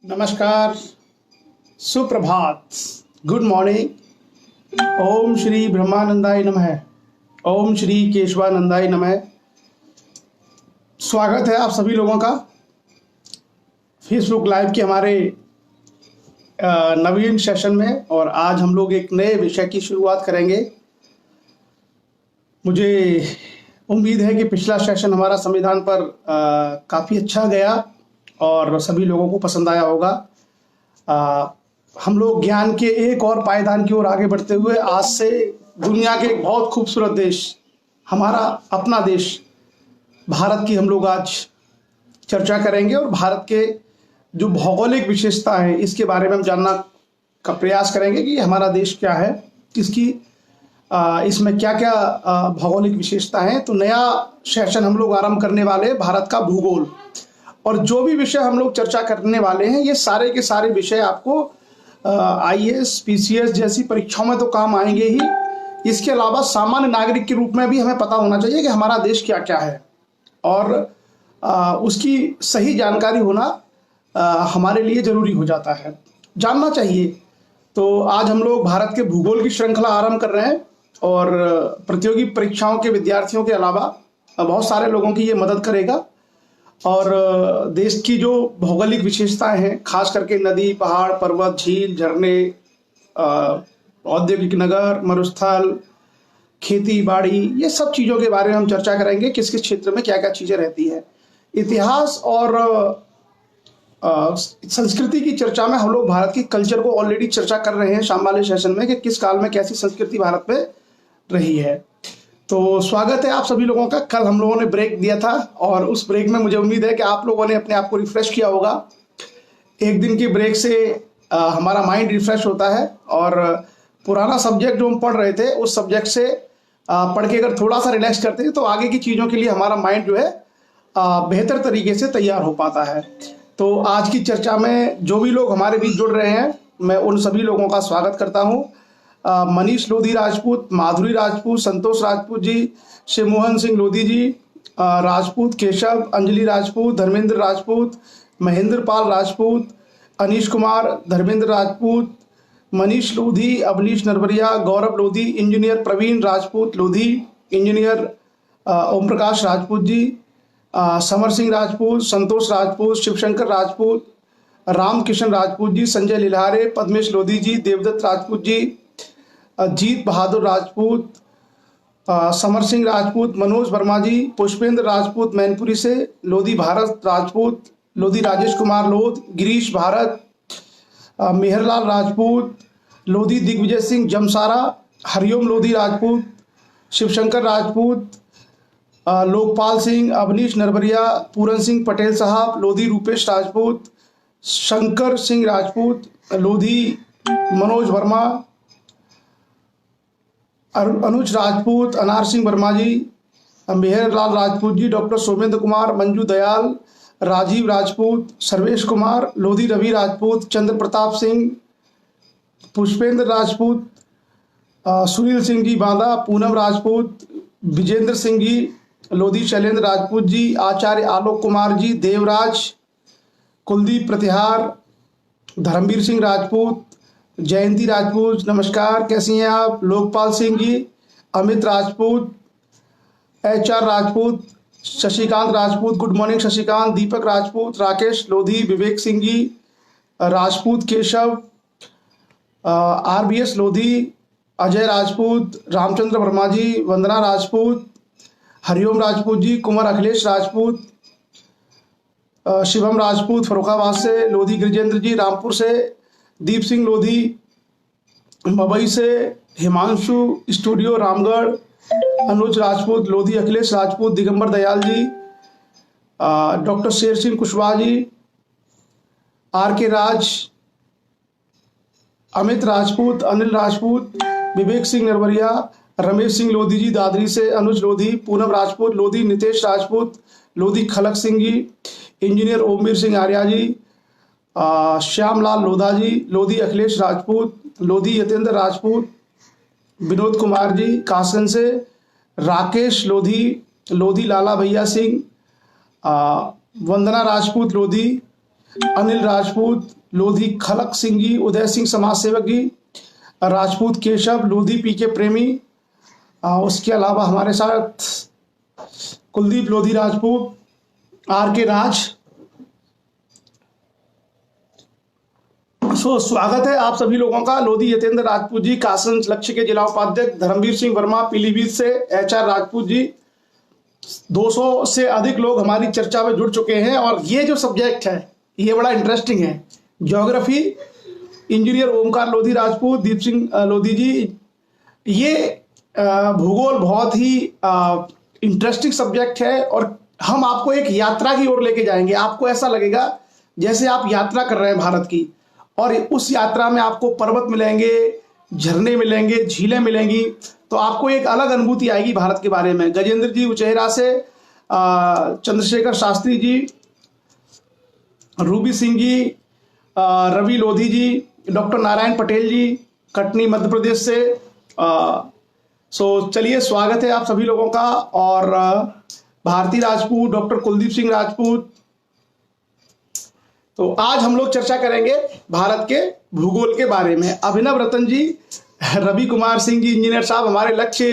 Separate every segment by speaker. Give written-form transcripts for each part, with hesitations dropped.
Speaker 1: नमस्कार, सुप्रभात, good morning. ओम श्री ब्रह्मानंदाय नमः। ओम श्री केशवानंदाय नमः। स्वागत है आप सभी लोगों का फेसबुक लाइव के हमारे नवीन सेशन में। और आज हम लोग एक नए विषय की शुरुआत करेंगे। मुझे उम्मीद है कि पिछला सेशन हमारा संविधान पर काफ़ी अच्छा गया और सभी लोगों को पसंद आया होगा। हम लोग ज्ञान के एक और पायदान की ओर आगे बढ़ते हुए आज से दुनिया के एक बहुत खूबसूरत देश, हमारा अपना देश भारत की हम लोग आज चर्चा करेंगे। और भारत के जो भौगोलिक विशेषता है इसके बारे में हम जानना का प्रयास करेंगे कि हमारा देश क्या है, इसकी इसमें क्या क्या भौगोलिक विशेषता है। तो नया सेशन हम लोग आरंभ करने वाले हैं भारत का भूगोल। और जो भी विषय हम लोग चर्चा करने वाले हैं ये सारे के सारे विषय आपको IAS, PCS जैसी परीक्षाओं में तो काम आएंगे ही। इसके अलावा सामान्य नागरिक के रूप में भी हमें पता होना चाहिए कि हमारा देश क्या क्या है और उसकी सही जानकारी होना हमारे लिए जरूरी हो जाता है, जानना चाहिए। तो आज हम लोग भारत के भूगोल की श्रृंखला आरंभ कर रहे हैं और प्रतियोगी परीक्षाओं के विद्यार्थियों के अलावा बहुत सारे लोगों की ये मदद करेगा। और देश की जो भौगोलिक विशेषताएं हैं, खास करके नदी, पहाड़, पर्वत, झील, झरने, औद्योगिक नगर, मरुस्थल, खेती बाड़ी, ये सब चीज़ों के बारे में हम चर्चा करेंगे। किस किस क्षेत्र में क्या क्या चीज़ें रहती है। इतिहास और संस्कृति की चर्चा में हम लोग भारत की कल्चर को ऑलरेडी चर्चा कर रहे हैं शाम वाले सेशन में कि किस काल में कैसी संस्कृति भारत में रही है। तो स्वागत है आप सभी लोगों का। कल हम लोगों ने ब्रेक दिया था और उस ब्रेक में मुझे उम्मीद है कि आप लोगों ने अपने आप को रिफ्रेश किया होगा। एक दिन की ब्रेक से हमारा माइंड रिफ्रेश होता है और पुराना सब्जेक्ट जो हम पढ़ रहे थे उस सब्जेक्ट से पढ़ के अगर थोड़ा सा रिलैक्स करते हैं तो आगे की चीज़ों के लिए हमारा माइंड जो है बेहतर तरीके से तैयार हो पाता है। तो आज की चर्चा में जो भी लोग हमारे बीच जुड़ रहे हैं मैं उन सभी लोगों का स्वागत करता हूँ। मनीष लोधी राजपूत, माधुरी राजपूत, संतोष राजपूत जी, शिवमोहन सिंह लोधी जी, राजपूत केशव, अंजलि राजपूत, धर्मेंद्र राजपूत, महेंद्र पाल राजपूत, अनीश कुमार, धर्मेंद्र राजपूत, मनीष लोधी, अवनीश नरवरिया, गौरव लोधी, इंजीनियर प्रवीण राजपूत लोधी, इंजीनियर ओम प्रकाश राजपूत जी, समर सिंह राजपूत, संतोष राजपूत, शिवशंकर राजपूत, राम किशन राजपूत जी, संजय लिल्हारे, पद्मेश लोधी जी, देवदत्त राजपूत जी, जीत बहादुर राजपूत, समर सिंह राजपूत, मनोज वर्मा जी, पुष्पेंद्र राजपूत मैनपुरी से, लोधी भारत राजपूत, लोधी राजेश कुमार लोध, गिरीश भारत, मेहरलाल राजपूत, लोधी दिग्विजय सिंह जमसारा, हरिओम लोधी राजपूत, शिवशंकर राजपूत, लोकपाल सिंह, अवनीश नरवरिया, पूरन सिंह पटेल साहब, लोधी रूपेश राजपूत, शंकर सिंह राजपूत, लोधी मनोज वर्मा, अनुज राजपूत, अनार सिंह वर्मा जी, मेहरलाल राजपूत जी, डॉक्टर सोमेंद्र कुमार, मंजू दयाल, राजीव राजपूत, सर्वेश कुमार, लोधी रवि राजपूत, चंद्र प्रताप सिंह, पुष्पेंद्र राजपूत, सुनील सिंह जी बांदा, पूनम राजपूत, विजेंद्र सिंह जी, लोधी शैलेंद्र राजपूत जी, आचार्य आलोक कुमार जी, देवराज, कुलदीप प्रतिहार, धर्मवीर सिंह राजपूत, जयंती राजपूत, नमस्कार, कैसी हैं आप? Lokpal Singh ji, Amit Rajput, HR Rajput, Shashikant Rajput, good morning Shashikant, Deepak Rajput, Rakesh Lodhi, Vivek Singh ji, Rajput Keshav, RBS Lodhi, Ajay Rajput, Ramchandra Verma जी, वंदना राजपूत, हरिओम राजपूत जी, कुंवर अखिलेश राजपूत, शिवम राजपूत फरुखाबाद से, लोधी गिरिजेंद्र जी रामपुर से, दीप सिंह लोधी मवई से, हिमांशु स्टूडियो रामगढ़, अनुज राजपूत, लोधी अखिलेश राजपूत, दिगंबर दयाल जी, डॉक्टर शेर सिंह कुशवाहा जी, RK राज, अमित राजपूत, अनिल राजपूत, विवेक सिंह नरवरिया, रमेश सिंह लोधी जी दादरी से, अनुज लोधी, पूनम राजपूत लोधी, नितेश राजपूत लोधी, खलक सिंह जी, इंजीनियर ओमवीर सिंह आर्या जी, श्यामलाल लोधा जी, लोधी अखिलेश राजपूत, लोधी यतेंद्र राजपूत, विनोद कुमार जी कासन से, राकेश लोधी, लोधी लाला भैया सिंह, वंदना राजपूत लोधी, अनिल राजपूत, लोधी खलक सिंह जी, उदय सिंह समाज सेवक जी, राजपूत केशव, लोधी पी के प्रेमी, उसके अलावा हमारे साथ कुलदीप लोधी राजपूत, आर के राज। स्वागत है आप सभी लोगों का। लोधी यतेंद्र राजपूत जी, कासन लक्ष्य के जिला उपाध्यक्ष धर्मवीर सिंह वर्मा पीलीभीत से, HR राजपूत जी। 200 से अधिक लोग हमारी चर्चा में जुड़ चुके हैं और ये जो सब्जेक्ट है ये बड़ा इंटरेस्टिंग है। ज्योग्राफी, इंजीनियर ओमकार लोधी राजपूत, दीप सिंह लोधी जी। ये भूगोल बहुत ही इंटरेस्टिंग सब्जेक्ट है और हम आपको एक यात्रा की ओर लेके जाएंगे। आपको ऐसा लगेगा जैसे आप यात्रा कर रहे हैं भारत की, और उस यात्रा में आपको पर्वत मिलेंगे, झरने मिलेंगे, झीलें मिलेंगी, तो आपको एक अलग अनुभूति आएगी भारत के बारे में। गजेंद्र जी उचेहरा से, चंद्रशेखर शास्त्री जी, रूबी सिंह जी, रवि लोधी जी, डॉक्टर नारायण पटेल जी, कटनी मध्य प्रदेश से। चलिए, स्वागत है आप सभी लोगों का। और भारती राजपूत, डॉक्टर कुलदीप सिंह राजपूत। तो आज हम लोग चर्चा करेंगे भारत के भूगोल के बारे में। अभिनव रतन जी, रवि कुमार सिंह जी, इंजीनियर साहब, हमारे लक्ष्य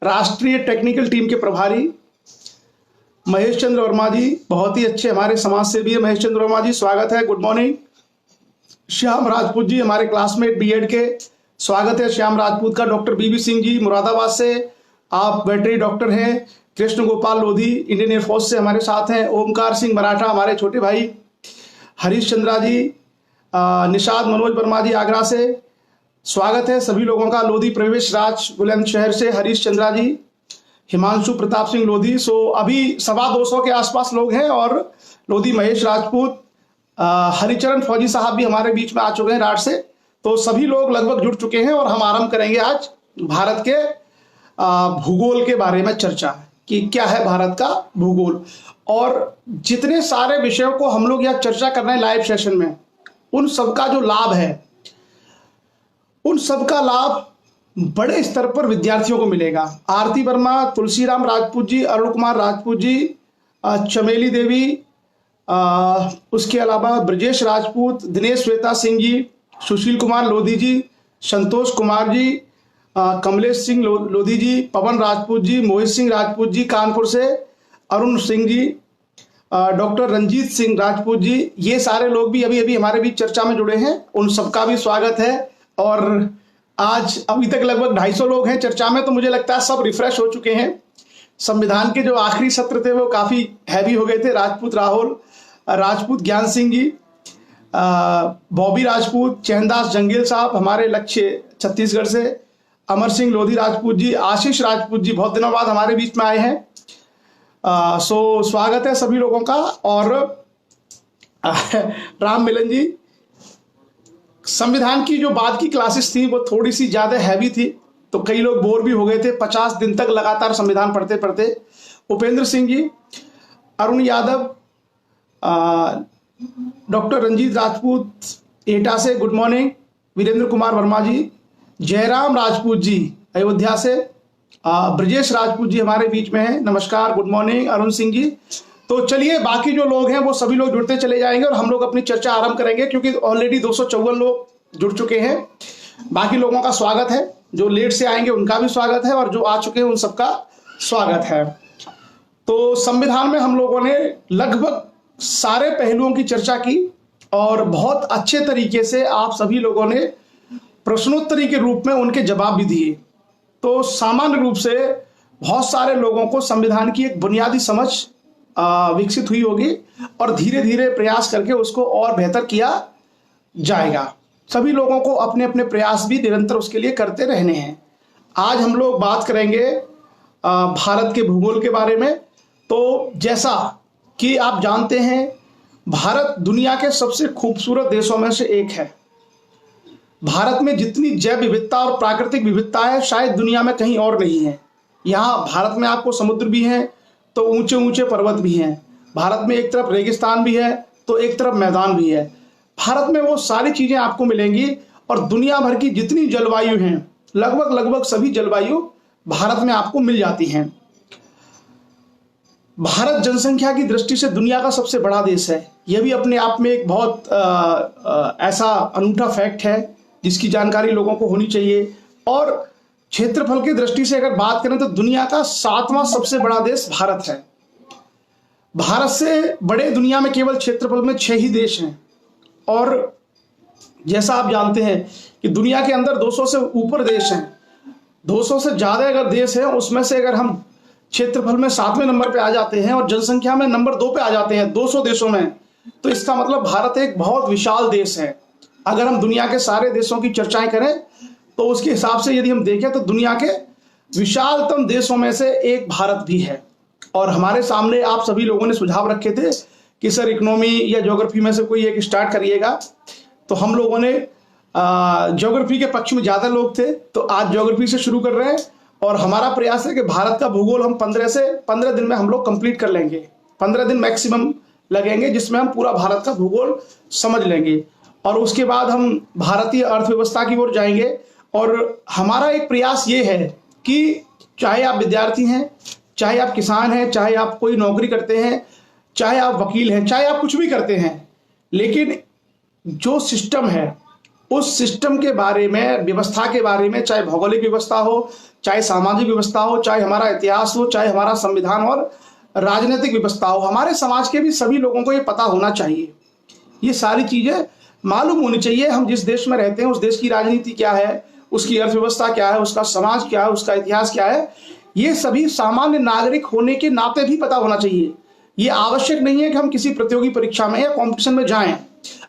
Speaker 1: राष्ट्रीय टेक्निकल टीम के प्रभारी। महेश चंद्र वर्मा जी, बहुत ही अच्छे हमारे समाज सेवी है महेश चंद्र वर्मा जी, स्वागत है, गुड मॉर्निंग। श्याम राजपूत जी, हमारे क्लासमेट बीएड के, स्वागत है श्याम राजपूत का। डॉक्टर बीबी सिंह जी मुरादाबाद से, आप वेटरी डॉक्टर हैं। कृष्ण गोपाल लोधी इंडियन एयरफोर्स से हमारे साथ हैं। ओमकार सिंह मराठा हमारे छोटे भाई। हरीश चंद्रा जी, निषाद मनोज वर्मा जी आगरा से, स्वागत है सभी लोगों का। लोधी प्रवेश राज बुलंदशहर से, हरीश चंद्रा जी। हिमांशु प्रताप सिंह लोधी। अभी 225 के आसपास लोग हैं। और लोधी महेश राजपूत, हरिचरण फौजी साहब भी हमारे बीच में आ चुके हैं राठ से। तो सभी लोग लगभग जुड़ चुके हैं और हम आरंभ करेंगे आज भारत के भूगोल के बारे में चर्चा कि क्या है भारत का भूगोल। और जितने सारे विषयों को हम लोग यहाँ चर्चा कर रहे हैं लाइव सेशन में, उन सबका जो लाभ है, उन सबका लाभ बड़े स्तर पर विद्यार्थियों को मिलेगा। आरती वर्मा, तुलसीराम राजपूत जी, अरुण कुमार राजपूत जी, चमेली देवी, उसके अलावा ब्रजेश राजपूत, दिनेश श्वेता सिंह जी, सुशील कुमार लोधी जी, संतोष कुमार जी, कमलेश सिंह लोधी जी, पवन राजपूत जी, मोहित सिंह राजपूत जी कानपुर से, अरुण सिंह जी, डॉक्टर रंजीत सिंह राजपूत जी, ये सारे लोग भी अभी अभी हमारे बीच चर्चा में जुड़े हैं, उन सबका भी स्वागत है। और आज अभी तक लगभग 250 लोग हैं चर्चा में, तो मुझे लगता है सब रिफ्रेश हो चुके हैं। संविधान के जो आखिरी सत्र थे वो काफ़ी हैवी हो गए थे। राजपूत राहुल, राजपूत ज्ञान सिंह जी, बॉबी राजपूत, चैनदास जंगेल साहब हमारे लक्ष्य छत्तीसगढ़ से, अमर सिंह लोधी राजपूत जी, आशीष राजपूत जी बहुत दिनों बाद हमारे बीच में आए हैं। स्वागत है सभी लोगों का। और राम मिलन जी, संविधान की जो बाद की क्लासेस थी वो थोड़ी सी ज़्यादा हैवी थी, तो कई लोग बोर भी हो गए थे 50 दिन तक लगातार संविधान पढ़ते पढ़ते। उपेंद्र सिंह जी, अरुण यादव, डॉक्टर रंजीत राजपूत एटा से, गुड मॉर्निंग। वीरेंद्र कुमार वर्मा जी, जयराम राजपूत जी अयोध्या से, ब्रजेश राजपूत जी हमारे बीच में हैं, नमस्कार, गुड मॉर्निंग। अरुण सिंह जी। तो चलिए, बाकी जो लोग हैं वो सभी लोग जुड़ते चले जाएंगे और हम लोग अपनी चर्चा आरंभ करेंगे, क्योंकि ऑलरेडी 254 लोग जुड़ चुके हैं। बाकी लोगों का स्वागत है, जो लेट से आएंगे उनका भी स्वागत है, और जो आ चुके हैं उन सबका स्वागत है। तो संविधान में हम लोगों ने लगभग सारे पहलुओं की चर्चा की और बहुत अच्छे तरीके से आप सभी लोगों ने प्रश्नोत्तरी के रूप में उनके जवाब भी दिए। तो सामान्य रूप से बहुत सारे लोगों को संविधान की एक बुनियादी समझ विकसित हुई होगी और धीरे धीरे प्रयास करके उसको और बेहतर किया जाएगा। सभी लोगों को अपने अपने प्रयास भी निरंतर उसके लिए करते रहने हैं। आज हम लोग बात करेंगे भारत के भूगोल के बारे में। तो जैसा कि आप जानते हैं, भारत दुनिया के सबसे खूबसूरत देशों में से एक है। भारत में जितनी जैव विविधता और प्राकृतिक विविधता है शायद दुनिया में कहीं और नहीं है। यहाँ भारत में आपको समुद्र भी है तो ऊंचे ऊंचे पर्वत भी हैं। भारत में एक तरफ रेगिस्तान भी है तो एक तरफ मैदान भी है। भारत में वो सारी चीज़ें आपको मिलेंगी। और दुनिया भर की जितनी जलवायु हैं, लगभग सभी जलवायु भारत में आपको मिल जाती हैं। भारत जनसंख्या की दृष्टि से दुनिया का सबसे बड़ा देश है। यह भी अपने आप में एक बहुत ऐसा अनूठा फैक्ट है जिसकी जानकारी लोगों को होनी चाहिए। और क्षेत्रफल की दृष्टि से अगर बात करें तो दुनिया का 7वां सबसे बड़ा देश भारत है। भारत से बड़े दुनिया में केवल क्षेत्रफल में 6 ही देश हैं। और जैसा आप जानते हैं कि दुनिया के अंदर 200 से ऊपर देश हैं। 200 से ज्यादा अगर देश है, उसमें से अगर हम क्षेत्रफल में 7वें नंबर पे आ जाते हैं और जनसंख्या में नंबर 2 पे आ जाते हैं 200 देशों में, तो इसका मतलब भारत एक बहुत विशाल देश है। अगर हम दुनिया के सारे देशों की चर्चाएं करें तो उसके हिसाब से यदि हम देखें तो दुनिया के विशालतम देशों में से एक भारत भी है। और हमारे सामने आप सभी लोगों ने सुझाव रखे थे कि सर इकोनॉमी या ज्योग्राफी में से कोई एक स्टार्ट करिएगा, तो हम लोगों ने ज्योग्राफी के पक्ष में ज्यादा लोग थे, तो आज ज्योग्राफी से शुरू कर रहे हैं। और हमारा प्रयास है कि भारत का भूगोल हम 15 दिन में हम लोग कंप्लीट कर लेंगे। 15 दिन मैक्सिमम लगेंगे जिसमें हम पूरा भारत का भूगोल समझ लेंगे। और उसके बाद हम भारतीय अर्थव्यवस्था की ओर जाएंगे। और हमारा एक प्रयास ये है कि चाहे आप विद्यार्थी हैं, चाहे आप किसान हैं, चाहे आप कोई नौकरी करते हैं, चाहे आप वकील हैं, चाहे आप कुछ भी करते हैं, लेकिन जो सिस्टम है उस सिस्टम के बारे में, व्यवस्था के बारे में, चाहे भौगोलिक व्यवस्था हो, चाहे सामाजिक व्यवस्था हो, चाहे हमारा इतिहास हो, चाहे हमारा संविधान और राजनीतिक व्यवस्था हो, हमारे समाज के भी सभी लोगों को ये पता होना चाहिए। ये सारी चीजें मालूम होनी चाहिए। हम जिस देश में रहते हैं उस देश की राजनीति क्या है, उसकी अर्थव्यवस्था क्या है, उसका समाज क्या है, उसका इतिहास क्या है, ये सभी सामान्य नागरिक होने के नाते भी पता होना चाहिए। ये आवश्यक नहीं है कि हम किसी प्रतियोगी परीक्षा में या कॉम्पिटिशन में जाएं।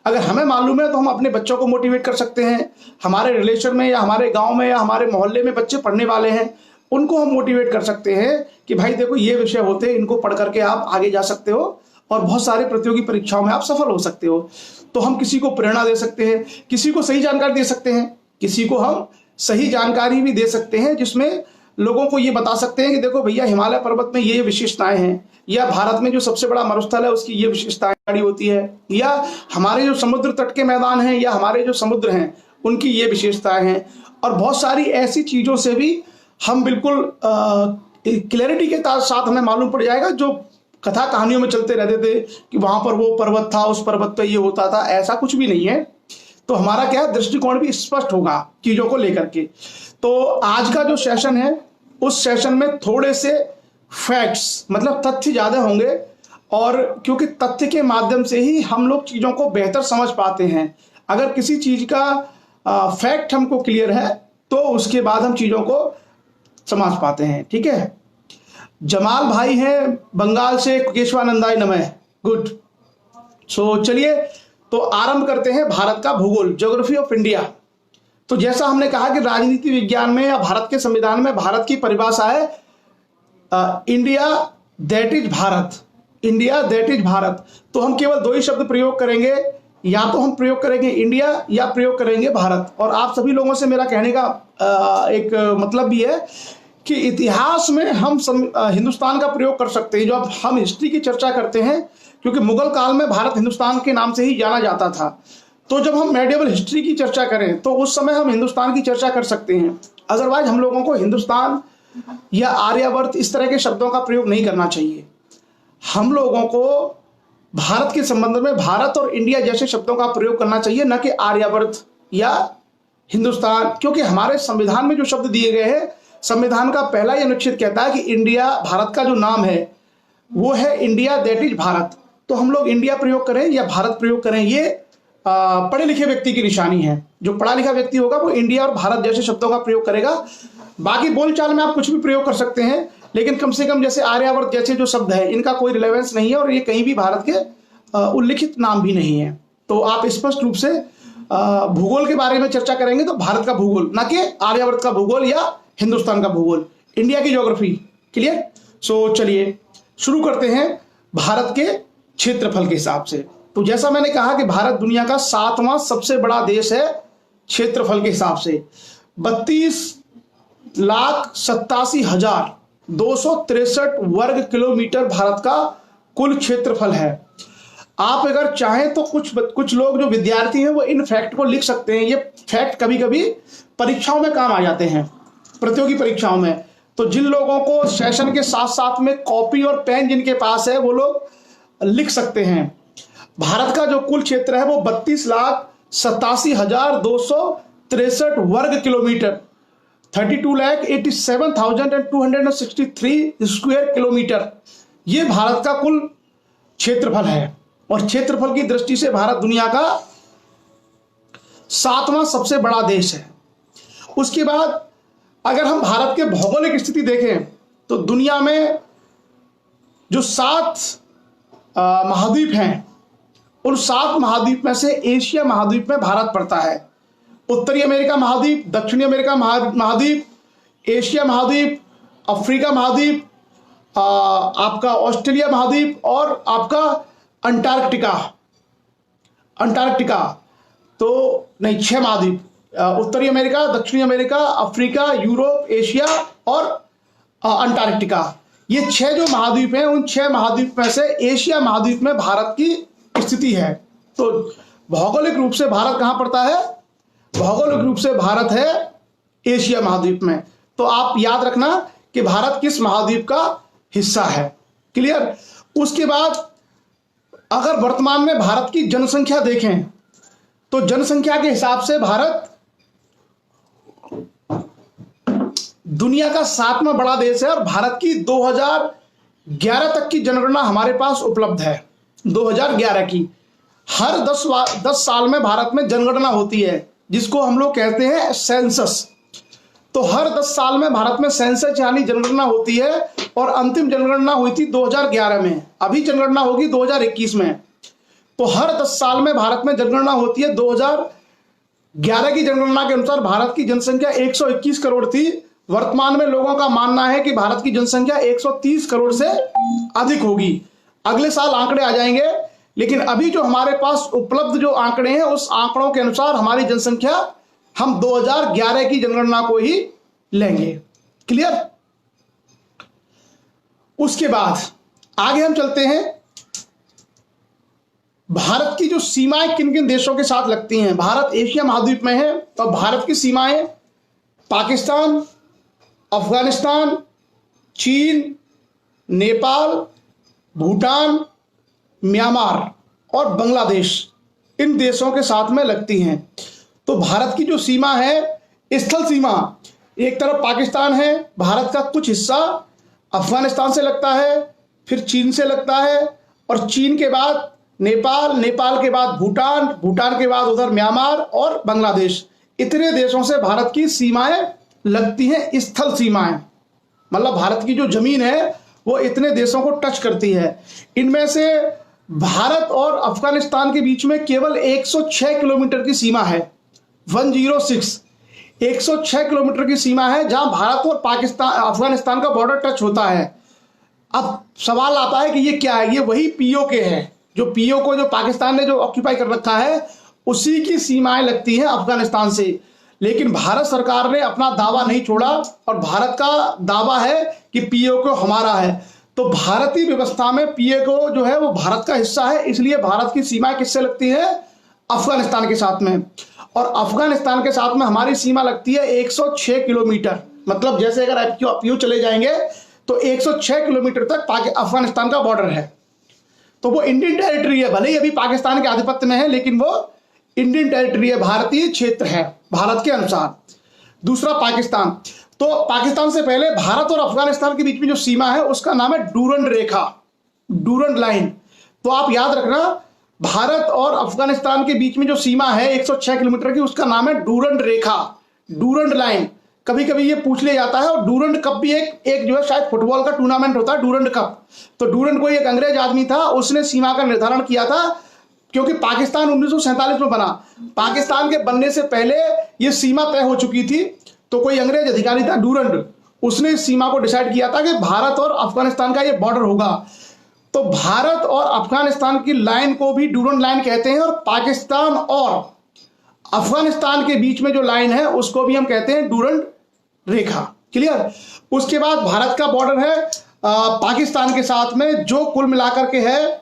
Speaker 1: अगर हमें मालूम है तो हम अपने बच्चों को मोटिवेट कर सकते हैं। हमारे रिलेशन में या हमारे गांव में या हमारे मोहल्ले में बच्चे पढ़ने वाले हैं, उनको हम मोटिवेट कर सकते हैं कि भाई देखो ये विषय होते हैं, इनको पढ़ करके आप आगे जा सकते हो और बहुत सारे प्रतियोगी परीक्षाओं में आप सफल हो सकते हो। तो हम किसी को प्रेरणा दे सकते हैं, किसी को सही जानकारी दे सकते हैं, किसी को हम सही जानकारी भी दे सकते हैं जिसमें लोगों को ये बता सकते हैं कि देखो भैया हिमालय पर्वत में ये विशेषताएं हैं, या भारत में जो सबसे बड़ा मरुस्थल है उसकी ये विशेषताएं होती है, या हमारे जो समुद्र तट के मैदान हैं या हमारे जो समुद्र हैं उनकी ये विशेषताएं हैं। और बहुत सारी ऐसी चीजों से भी हम बिल्कुल क्लैरिटी के साथ हमें मालूम पड़ जाएगा। जो कथा कहानियों में चलते रहते थे कि वहां पर वो पर्वत था, उस पर्वत पर ये होता था, ऐसा कुछ भी नहीं है। तो हमारा क्या दृष्टिकोण भी स्पष्ट होगा चीजों को लेकर के। तो आज का जो सेशन है उस सेशन में थोड़े से फैक्ट्स मतलब तथ्य ज्यादा होंगे, और क्योंकि तथ्य के माध्यम से ही हम लोग चीजों को बेहतर समझ पाते हैं। अगर किसी चीज का फैक्ट हमको क्लियर है तो उसके बाद हम चीजों को समझ पाते हैं। ठीक है, जमाल भाई हैं बंगाल से, केशवानंदाय नमः, गुड। सो चलिए तो आरंभ करते हैं भारत का भूगोल, ज्योग्राफी ऑफ इंडिया। तो जैसा हमने कहा कि राजनीति विज्ञान में या भारत के संविधान में भारत की परिभाषा है India that is Bharat, India that is Bharat. तो हम केवल 2 ही शब्द प्रयोग करेंगे, या तो हम प्रयोग करेंगे इंडिया या प्रयोग करेंगे भारत। और आप सभी लोगों से मेरा कहने का एक मतलब भी है कि इतिहास में हम हिंदुस्तान का प्रयोग कर सकते हैं। जो अब हम हिस्ट्री की चर्चा करते हैं, क्योंकि मुगल काल में भारत हिंदुस्तान के नाम से ही जाना जाता था, तो जब हम मेडिवल हिस्ट्री की चर्चा करें तो उस समय हम हिंदुस्तान की चर्चा कर सकते हैं। अदरवाइज हम लोगों को हिंदुस्तान या आर्यावर्त इस तरह के शब्दों का प्रयोग नहीं करना चाहिए। हम लोगों को भारत के संबंध में भारत और इंडिया जैसे शब्दों का प्रयोग करना चाहिए, न कि आर्यावर्त या हिंदुस्तान। क्योंकि हमारे संविधान में जो शब्द दिए गए हैं, संविधान का पहला ही अनुच्छेद कहता है कि इंडिया, भारत का जो नाम है वो है इंडिया दैट इज भारत। तो हम लोग इंडिया प्रयोग करें या भारत प्रयोग करें, ये पढ़े लिखे व्यक्ति की निशानी है। जो पढ़ा लिखा व्यक्ति होगा वो इंडिया और भारत जैसे शब्दों का प्रयोग करेगा। बाकी बोलचाल में आप कुछ भी प्रयोग कर सकते हैं, लेकिन कम से कम जैसे आर्यावर्त जैसे जो शब्द है इनका कोई रिलेवेंस नहीं है और ये कहीं भी भारत के उल्लिखित नाम भी नहीं है। तो आप स्पष्ट रूप से भूगोल के बारे में चर्चा करेंगे तो भारत का भूगोल, ना कि आर्यावर्त का भूगोल या हिंदुस्तान का भूगोल, इंडिया की ज्योग्राफी। क्लियर? सो चलिए शुरू करते हैं भारत के क्षेत्रफल के हिसाब से। तो जैसा मैंने कहा कि भारत दुनिया का 7वां सबसे बड़ा देश है क्षेत्रफल के हिसाब से। 32,87,263 वर्ग किलोमीटर भारत का कुल क्षेत्रफल है। आप अगर चाहें तो कुछ लोग जो विद्यार्थी हैं वो इन फैक्ट को लिख सकते हैं। ये फैक्ट कभी कभी परीक्षाओं में काम आ जाते हैं, प्रतियोगी परीक्षाओं में। तो जिन लोगों को सेशन के साथ साथ में कॉपी और पेन जिनके पास है वो लोग लिख सकते हैं। भारत का जो कुल क्षेत्र है वो 32,87,263 वर्ग किलोमीटर, 32,87,263 स्क्वायर किलोमीटर, ये भारत का कुल क्षेत्रफल है। और क्षेत्रफल की दृष्टि से भारत दुनिया का 7वां सबसे बड़ा देश है। उसके बाद अगर हम भारत के भौगोलिक स्थिति देखें तो दुनिया में जो 7 महाद्वीप हैं, उन 7 महाद्वीप में से एशिया महाद्वीप में भारत पड़ता है। उत्तरी अमेरिका महाद्वीप, दक्षिणी अमेरिका महाद्वीप, एशिया महाद्वीप, अफ्रीका महाद्वीप, आपका ऑस्ट्रेलिया महाद्वीप और आपका अंटार्कटिका तो नहीं, 6 महाद्वीप, उत्तरी अमेरिका, दक्षिणी अमेरिका, अफ्रीका, यूरोप, एशिया और अंटार्कटिका, ये 6 जो महाद्वीप हैं, उन 6 महाद्वीप में से एशिया महाद्वीप में भारत की स्थिति है। तो भौगोलिक रूप से भारत कहां पड़ता है? भौगोलिक रूप से भारत है एशिया महाद्वीप में। तो आप याद रखना कि भारत किस महाद्वीप का हिस्सा है। क्लियर? उसके बाद अगर वर्तमान में भारत की जनसंख्या देखें तो जनसंख्या के हिसाब से भारत दुनिया का 7वां बड़ा देश है और भारत की 2011 तक की जनगणना हमारे पास उपलब्ध है। 2011 की हर 10 साल में भारत में जनगणना होती है, जिसको हम लोग कहते हैं सेंसस। तो हर 10 साल में भारत में सेंसस यानी जनगणना होती है और अंतिम जनगणना हुई थी 2011 में, अभी जनगणना होगी 2021 में। तो हर 10 साल में भारत में जनगणना होती है। 2011 की जनगणना के अनुसार भारत की जनसंख्या 121 करोड़ थी। वर्तमान में लोगों का मानना है कि भारत की जनसंख्या 130 करोड़ से अधिक होगी। अगले साल आंकड़े आ जाएंगे, लेकिन अभी जो हमारे पास उपलब्ध जो आंकड़े हैं उस आंकड़ों के अनुसार हमारी जनसंख्या हम 2011 की जनगणना को ही लेंगे। क्लियर? उसके बाद आगे हम चलते हैं। भारत की जो सीमाएं किन किन देशों के साथ लगती हैं? भारत एशिया महाद्वीप में है तो भारत की सीमाएं पाकिस्तान, अफगानिस्तान, चीन, नेपाल, भूटान, म्यांमार और बांग्लादेश, इन देशों के साथ में लगती हैं। तो भारत की जो सीमा है, स्थल सीमा, एक तरफ पाकिस्तान है, भारत का कुछ हिस्सा अफगानिस्तान से लगता है, फिर चीन से लगता है और चीन के बाद नेपाल, नेपाल के बाद भूटान, भूटान के बाद उधर म्यांमार और बांग्लादेश, इतने देशों से भारत की सीमाएं लगती हैं। स्थल सीमाएं मतलब भारत की जो जमीन है वो इतने देशों को टच करती है। इनमें से भारत और अफगानिस्तान के बीच में केवल 106 किलोमीटर की सीमा है। 106 किलोमीटर की सीमा है जहां भारत और पाकिस्तान अफगानिस्तान का बॉर्डर टच होता है। अब सवाल आता है कि ये क्या है? ये वही पीओके है, जो पीओके जो पाकिस्तान ने जो ऑक्यूपाई कर रखा है उसी की सीमाएं लगती हैं अफगानिस्तान से। लेकिन भारत सरकार ने अपना दावा नहीं छोड़ा और भारत का दावा है कि पीओके हमारा है। तो भारतीय व्यवस्था में पीओके जो है वो भारत का हिस्सा है, इसलिए भारत की सीमाएं किससे लगती है? अफगानिस्तान के साथ में। और अफगानिस्तान के साथ में हमारी सीमा लगती है 106 किलोमीटर। मतलब जैसे अगर आप यूं चले जाएंगे तो 106 किलोमीटर तक अफगानिस्तान का बॉर्डर है। तो वो इंडियन टेरिटरी है, भले ही अभी पाकिस्तान के आधिपत्य में है, लेकिन वो इंडियन टेरिटरी है, भारतीय क्षेत्र है भारत के अनुसार। दूसरा पाकिस्तान, तो पाकिस्तान से पहले भारत और अफगानिस्तान के बीच में जो सीमा है उसका नाम है डूरंड रेखा, डूरंड लाइन। तो आप याद रखना, भारत और अफगानिस्तान के बीच में जो सीमा है 106 किलोमीटर की, उसका नाम है डूरंड रेखा, डूरंड लाइन। कभी कभी ये पूछ लिया जाता है। और डूरंड कप भी एक जो है शायद फुटबॉल का टूर्नामेंट होता है, डूरंड कप। तो डूरंड कोई एक अंग्रेज आदमी था, उसने सीमा का निर्धारण किया था, क्योंकि पाकिस्तान 1947 में बना। पाकिस्तान के बनने से पहले ये सीमा तय हो चुकी थी। तो कोई अंग्रेज अधिकारी था डूरंड, उसने इस सीमा को डिसाइड किया था कि भारत और अफगानिस्तान का ये बॉर्डर होगा। तो भारत और अफगानिस्तान की लाइन को भी डूरंड लाइन कहते हैं और पाकिस्तान और अफगानिस्तान के बीच में जो लाइन है उसको भी हम कहते हैं डूरंड रेखा। क्लियर? उसके बाद भारत का बॉर्डर है पाकिस्तान के साथ में, जो कुल मिलाकर के है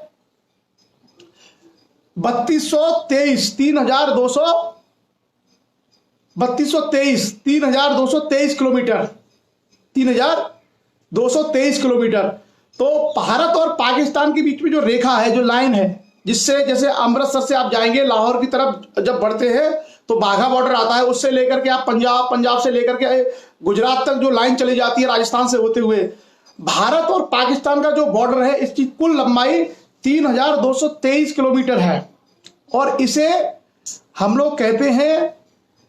Speaker 1: 3223 किलोमीटर, 3,223 किलोमीटर। तो भारत और पाकिस्तान के बीच में जो रेखा है, जो लाइन है, जिससे जैसे अमृतसर से आप जाएंगे लाहौर की तरफ जब बढ़ते हैं तो बाघा बॉर्डर आता है, उससे लेकर के आप पंजाब से लेकर के गुजरात तक जो लाइन चली जाती है राजस्थान से होते हुए, भारत और पाकिस्तान का जो बॉर्डर है इसकी कुल लंबाई 3,223 किलोमीटर है। और इसे हम लोग कहते हैं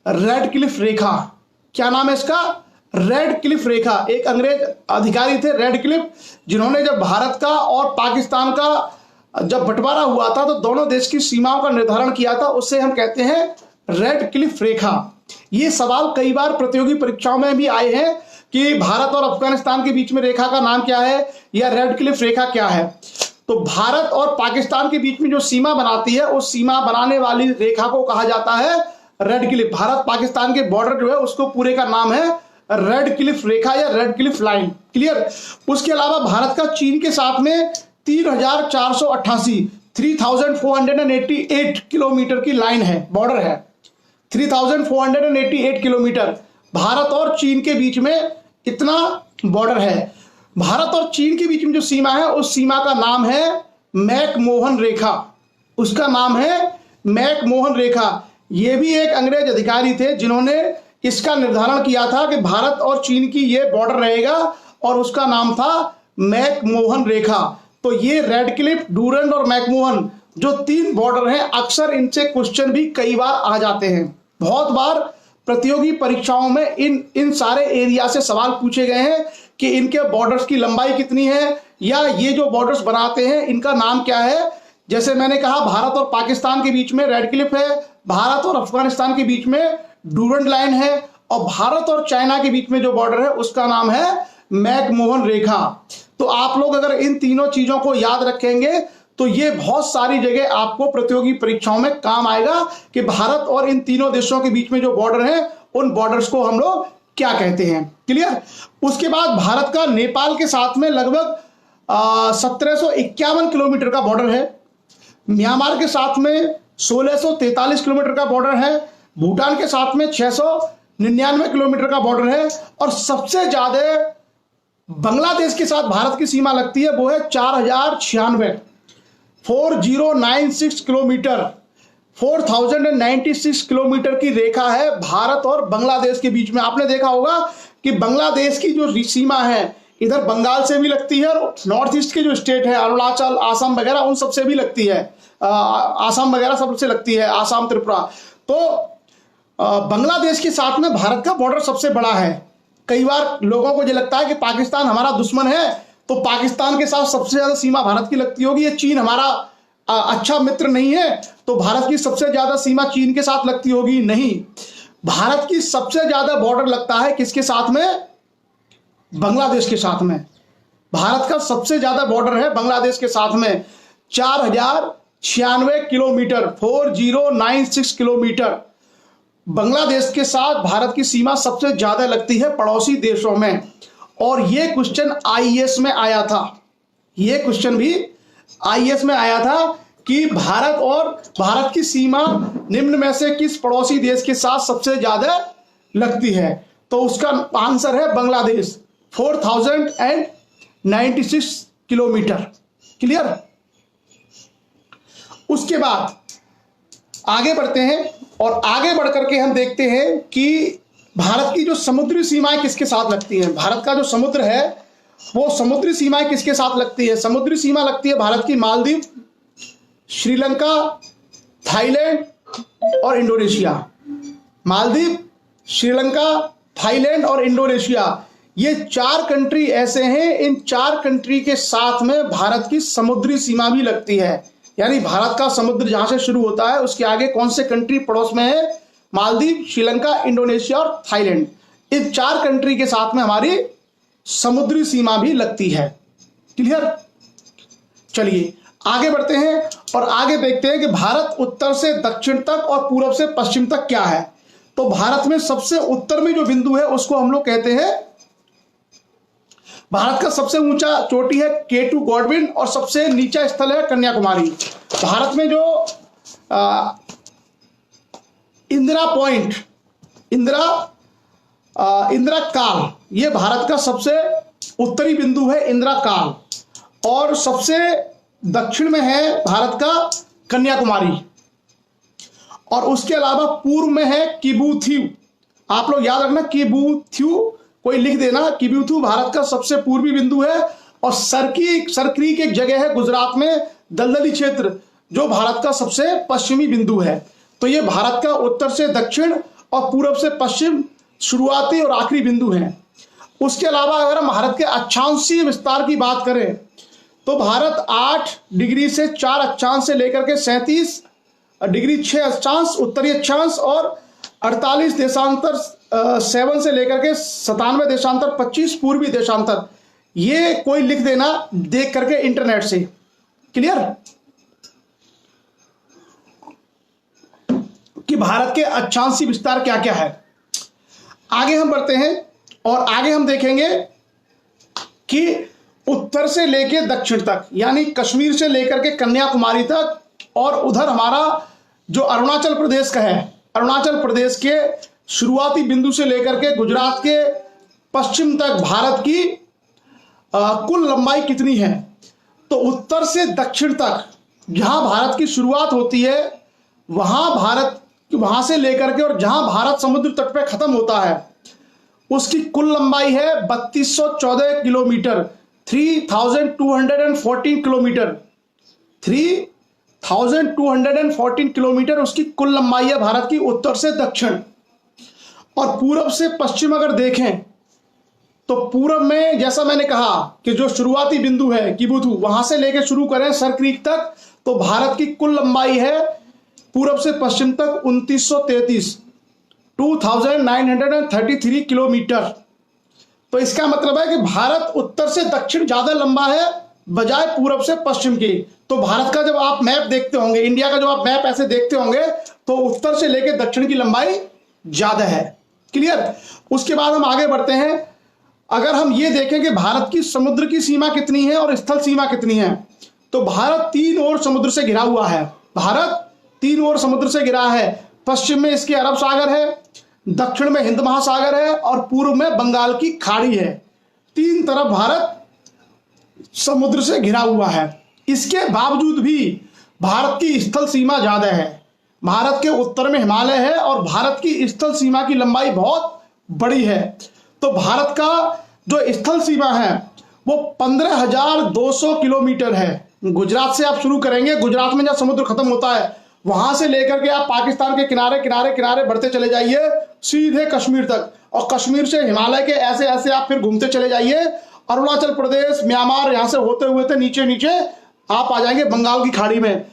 Speaker 1: रेड क्लिफ रेखा। क्या नाम है इसका? रेड क्लिफ रेखा। एक अंग्रेज अधिकारी थे रेड क्लिफ, जिन्होंने जब भारत का और पाकिस्तान का जब बंटवारा हुआ था तो दोनों देश की सीमाओं का निर्धारण किया था, उससे हम कहते हैं रेड क्लिफ रेखा। ये सवाल कई बार प्रतियोगी परीक्षाओं में भी आए हैं कि भारत और अफगानिस्तान के बीच में रेखा का नाम क्या है या रेड क्लिफ रेखा क्या है। तो भारत और पाकिस्तान के बीच में जो सीमा बनाती है उस सीमा बनाने वाली रेखा को कहा जाता है रेड क्लिफ। भारत पाकिस्तान के बॉर्डर जो है उसको पूरे का नाम है रेड क्लिफ रेखा या रेड क्लिफ लाइन। क्लियर? उसके अलावा भारत का चीन के साथ में 3,488 किलोमीटर की लाइन है, बॉर्डर है। 3,488 किलोमीटर भारत और चीन के बीच में इतना बॉर्डर है। भारत और चीन के बीच में जो सीमा है उस सीमा का नाम है मैकमोहन रेखा। उसका नाम है मैकमोहन रेखा। यह भी एक अंग्रेज अधिकारी थे जिन्होंने इसका निर्धारण किया था कि भारत और चीन की यह बॉर्डर रहेगा और उसका नाम था मैकमोहन रेखा। तो ये रेड क्लिफ, डूरंड और मैकमोहन जो 3 बॉर्डर हैं, अक्सर इनसे क्वेश्चन भी कई बार आ जाते हैं। बहुत बार प्रतियोगी परीक्षाओं में इन सारे एरिया से सवाल पूछे गए हैं कि इनके बॉर्डर्स की लंबाई कितनी है या ये जो बॉर्डर्स बनाते हैं इनका नाम क्या है। जैसे मैंने कहा भारत और पाकिस्तान के बीच में रेड क्लिफ है, भारत और अफगानिस्तान के बीच में डूरंड लाइन है और भारत और चाइना के बीच में जो बॉर्डर है उसका नाम है मैकमोहन रेखा। तो आप लोग अगर इन तीनों चीजों को याद रखेंगे तो ये बहुत सारी जगह आपको प्रतियोगी परीक्षाओं में काम आएगा कि भारत और इन तीनों देशों के बीच में जो बॉर्डर है उन बॉर्डर्स को हम लोग क्या कहते हैं। क्लियर? उसके बाद भारत का नेपाल के साथ में लगभग 1751 किलोमीटर का बॉर्डर है। म्यांमार के साथ में 1643 किलोमीटर का बॉर्डर है। भूटान के साथ में 699 किलोमीटर का बॉर्डर है और सबसे ज्यादा बांग्लादेश के साथ भारत की सीमा लगती है, वो है 4096 किलोमीटर। 4096 किलोमीटर की रेखा है भारत और बांग्लादेश के बीच में। आपने देखा होगा कि बांग्लादेश की जो सीमा है इधर बंगाल से भी लगती है और नॉर्थ ईस्ट के जो स्टेट है अरुणाचल, आसाम वगैरह, उन सबसे भी लगती है। आसाम वगैरह सबसे लगती है, आसाम, त्रिपुरा। तो बांग्लादेश के साथ में भारत का बॉर्डर सबसे बड़ा है। कई बार लोगों को ये लगता है कि पाकिस्तान हमारा दुश्मन है तो पाकिस्तान के साथ सबसे ज्यादा सीमा भारत की लगती होगी, ये चीन हमारा अच्छा मित्र नहीं है तो भारत की सबसे ज्यादा सीमा चीन के साथ लगती होगी। नहीं, भारत की सबसे ज्यादा बॉर्डर लगता है किसके साथ में? बांग्लादेश के साथ में। भारत का सबसे ज्यादा बॉर्डर है बांग्लादेश के साथ में, 4096 किलोमीटर, 4096 किलोमीटर। बांग्लादेश के साथ भारत की सीमा सबसे ज्यादा लगती है पड़ोसी देशों में। और यह क्वेश्चन आईएएस में आया था, यह क्वेश्चन भी आईएएस में आया था कि भारत की सीमा निम्न में से किस पड़ोसी देश के साथ सबसे ज्यादा लगती है? तो उसका आंसर है बांग्लादेश, 4096 किलोमीटर। क्लियर? उसके बाद आगे बढ़ते हैं और आगे बढ़कर के हम देखते हैं कि भारत की जो समुद्री सीमाएं किसके साथ लगती हैं। भारत का जो समुद्र है वो समुद्री सीमाएं किसके साथ लगती है? समुद्री सीमा लगती है भारत की मालदीव, श्रीलंका, थाईलैंड और इंडोनेशिया। मालदीव, श्रीलंका, थाईलैंड और इंडोनेशिया, ये 4 कंट्री ऐसे हैं, इन 4 कंट्री के साथ में भारत की समुद्री सीमा भी लगती है। यानी भारत का समुद्र जहां से शुरू होता है उसके आगे कौन से कंट्री पड़ोस में है? मालदीव, श्रीलंका, इंडोनेशिया और थाईलैंड। इन 4 कंट्री के साथ में हमारी समुद्री सीमा भी लगती है। क्लियर? चलिए आगे बढ़ते हैं और आगे देखते हैं कि भारत उत्तर से दक्षिण तक और पूर्व से पश्चिम तक क्या है। तो भारत में सबसे उत्तर में जो बिंदु है उसको हम लोग कहते हैं, भारत का सबसे ऊंचा चोटी है K2 गॉडविन और सबसे नीचा स्थल है कन्याकुमारी। भारत में जो इंदिरा इंदिरा काल, ये भारत का सबसे उत्तरी बिंदु है इंदिरा काल, और सबसे दक्षिण में है भारत का कन्याकुमारी, और उसके अलावा पूर्व में है किबुथु। आप लोग याद रखना, किबुथु कोई लिख देना। किबुथु भारत का सबसे पूर्वी बिंदु है, और सरक्रीक एक जगह है गुजरात में, दलदली क्षेत्र, जो भारत का सबसे पश्चिमी बिंदु है। तो ये भारत का उत्तर से दक्षिण और पूर्व से पश्चिम शुरुआती और आखिरी बिंदु हैं। उसके अलावा अगर हम भारत के अक्षांशीय विस्तार की बात करें तो भारत 8 डिग्री से 4 अक्षांश से लेकर के 37 डिग्री 6 अक्षांश उत्तरी अक्षांश, और 48 देशांतर 7 से लेकर के 97 देशांतर 25 पूर्वी देशांतर। ये कोई लिख देना देख करके इंटरनेट से। क्लियर कि भारत के अक्षांशीय विस्तार क्या क्या है। आगे हम बढ़ते हैं और आगे हम देखेंगे कि उत्तर से लेकर दक्षिण तक, यानी कश्मीर से लेकर के कन्याकुमारी तक, और उधर हमारा जो अरुणाचल प्रदेश का है, अरुणाचल प्रदेश के शुरुआती बिंदु से लेकर के गुजरात के पश्चिम तक भारत की कुल लंबाई कितनी है। तो उत्तर से दक्षिण तक जहां भारत की शुरुआत होती है, वहां से लेकर के और जहां भारत समुद्र तट पे खत्म होता है, उसकी कुल लंबाई है 3214 किलोमीटर, 3214 किलोमीटर, 3214 किलोमीटर उसकी कुल लंबाई है भारत की उत्तर से दक्षिण। और पूरब से पश्चिम अगर देखें तो पूरब में जैसा मैंने कहा कि जो शुरुआती बिंदु है किबुथु, वहां से लेकर शुरू करें सरक्रीक तक, तो भारत की कुल लंबाई है पूरब से पश्चिम तक 2933 किलोमीटर। तो इसका मतलब है कि भारत उत्तर से दक्षिण ज्यादा लंबा है बजाय पूरब से पश्चिम की। तो भारत का जब आप मैप देखते होंगे, इंडिया का जब आप मैप ऐसे देखते होंगे, तो उत्तर से लेकर दक्षिण की लंबाई ज्यादा है। क्लियर। उसके बाद हम आगे बढ़ते हैं। अगर हम ये देखें कि भारत की समुद्र की सीमा कितनी है और स्थल सीमा कितनी है, तो भारत 3 ओर समुद्र से घिरा हुआ है। भारत 3 ओर समुद्र से घिरा है। पश्चिम में इसके अरब सागर है, दक्षिण में हिंद महासागर है, और पूर्व में बंगाल की खाड़ी है। 3 तरफ भारत समुद्र से घिरा हुआ है। इसके बावजूद भी भारत की स्थल सीमा ज्यादा है। भारत के उत्तर में हिमालय है और भारत की स्थल सीमा की लंबाई बहुत बड़ी है। तो भारत का जो स्थल सीमा है वो 15,200 किलोमीटर है। गुजरात से आप शुरू करेंगे, गुजरात में जब समुद्र खत्म होता है वहां से लेकर के आप पाकिस्तान के किनारे किनारे किनारे बढ़ते चले जाइए सीधे कश्मीर तक, और कश्मीर से हिमालय के ऐसे ऐसे आप फिर घूमते चले जाइए, अरुणाचल प्रदेश, म्यांमार, यहां से होते हुए थे नीचे नीचे आप आ जाएंगे बंगाल की खाड़ी में।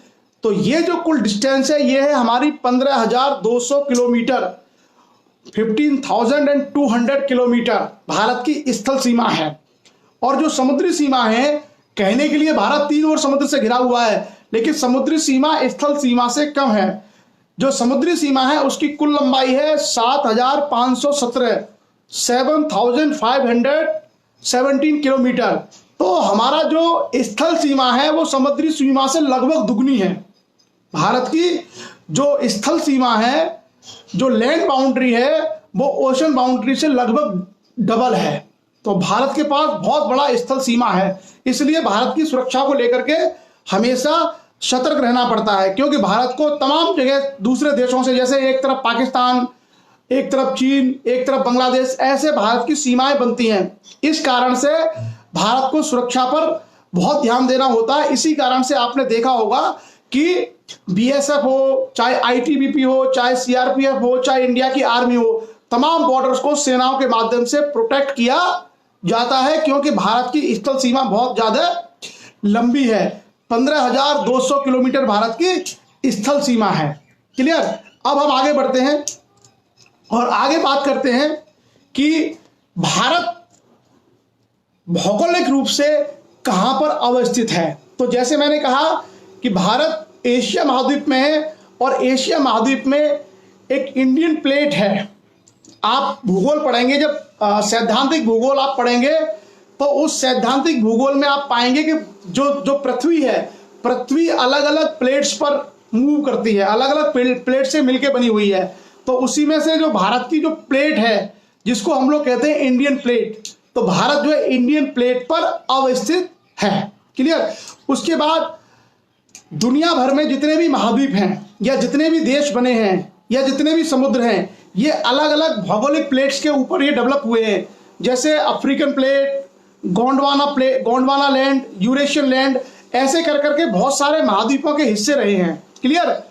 Speaker 1: तो ये जो कुल डिस्टेंस है ये है हमारी 15,200 किलोमीटर, 15,200 किलोमीटर भारत की स्थल सीमा है। और जो समुद्री सीमा है, कहने के लिए भारत 3 ओर समुद्र से घिरा हुआ है, लेकिन समुद्री सीमा स्थल सीमा से कम है। जो समुद्री सीमा है उसकी कुल लंबाई है 7,517, 7,517 किलोमीटर। तो हमारा जो स्थल सीमा है वो समुद्री सीमा से लगभग दुगनी है। भारत की जो स्थल सीमा है, जो लैंड बाउंड्री है, वो ओशन बाउंड्री से लगभग डबल है। तो भारत के पास बहुत बड़ा स्थल सीमा है। इसलिए भारत की सुरक्षा को लेकर के हमेशा सतर्क रहना पड़ता है, क्योंकि भारत को तमाम जगह दूसरे देशों से, जैसे एक तरफ पाकिस्तान, एक तरफ चीन, एक तरफ बांग्लादेश, ऐसे भारत की सीमाएं बनती हैं। इस कारण से भारत को सुरक्षा पर बहुत ध्यान देना होता है। इसी कारण से आपने देखा होगा कि बीएसएफ हो, चाहे आईटीबीपी हो, चाहे सीआरपीएफ हो, चाहे इंडिया की आर्मी हो, तमाम बॉर्डर्स को सेनाओं के माध्यम से प्रोटेक्ट किया जाता है, क्योंकि भारत की स्थल सीमा बहुत ज्यादा लंबी है। 15,200 किलोमीटर भारत की स्थल सीमा है। क्लियर। अब हम आगे बढ़ते हैं और आगे बात करते हैं कि भारत भौगोलिक रूप से कहां पर अवस्थित है। तो जैसे मैंने कहा कि भारत एशिया महाद्वीप में है, और एशिया महाद्वीप में एक इंडियन प्लेट है। आप भूगोल पढ़ेंगे, जब सैद्धांतिक भूगोल आप पढ़ेंगे तो उस सैद्धांतिक भूगोल में आप पाएंगे कि जो पृथ्वी है, पृथ्वी अलग अलग प्लेट्स पर मूव करती है, अलग अलग प्लेट से मिलकर बनी हुई है। तो उसी में से जो भारत की जो प्लेट है, जिसको हम लोग कहते हैं इंडियन प्लेट। तो भारत जो है इंडियन प्लेट पर अवस्थित है। क्लियर। उसके बाद दुनिया भर में जितने भी महाद्वीप हैं या जितने भी देश बने हैं या जितने भी समुद्र हैं, ये अलग अलग भौगोलिक प्लेट्स के ऊपर ये डेवलप हुए हैं। जैसे African plate, Gondwana land, Eurasian land, ऐसे कर करके बहुत सारे महाद्वीपों के हिस्से रहे हैं। क्लियर।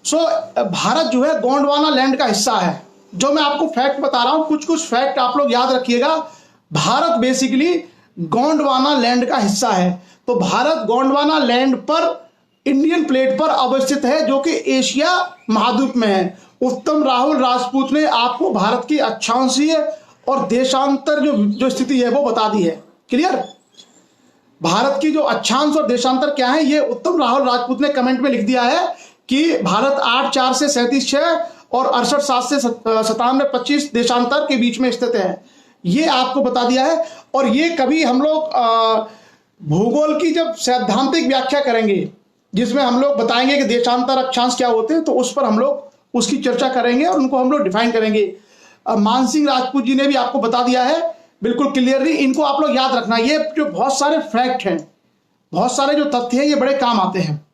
Speaker 1: सो भारत जो है गोंडवाना लैंड का हिस्सा है। जो मैं आपको फैक्ट बता रहा हूं, कुछ कुछ फैक्ट आप लोग याद रखिएगा। भारत बेसिकली गोंडवाना लैंड का हिस्सा है। तो भारत गोंडवाना लैंड पर इंडियन प्लेट पर अवस्थित है, जो कि एशिया महाद्वीप में है। उत्तम राहुल राजपूत ने आपको भारत की अक्षांशीय और देशांतर जो स्थिति है वो बता दी है। क्लियर। भारत की जो अक्षांश और देशांतर क्या है, ये उत्तम राहुल राजपूत ने कमेंट में लिख दिया है कि भारत 8/4 से 37/6 और 68/7 से 97/25 देशांतर के बीच में स्थित है। ये आपको बता दिया है। और ये कभी हम लोग भूगोल की जब सैद्धांतिक व्याख्या करेंगे, जिसमें हम लोग बताएंगे कि देशांतर अक्षांश क्या होते हैं, तो उस पर हम लोग उसकी चर्चा करेंगे और उनको हम लोग डिफाइन करेंगे। मानसिंह राजपूत जी ने भी आपको बता दिया है बिल्कुल क्लियरली। इनको आप लोग याद रखना। ये जो बहुत सारे फैक्ट हैं, बहुत सारे जो तथ्य हैं, ये बड़े काम आते हैं।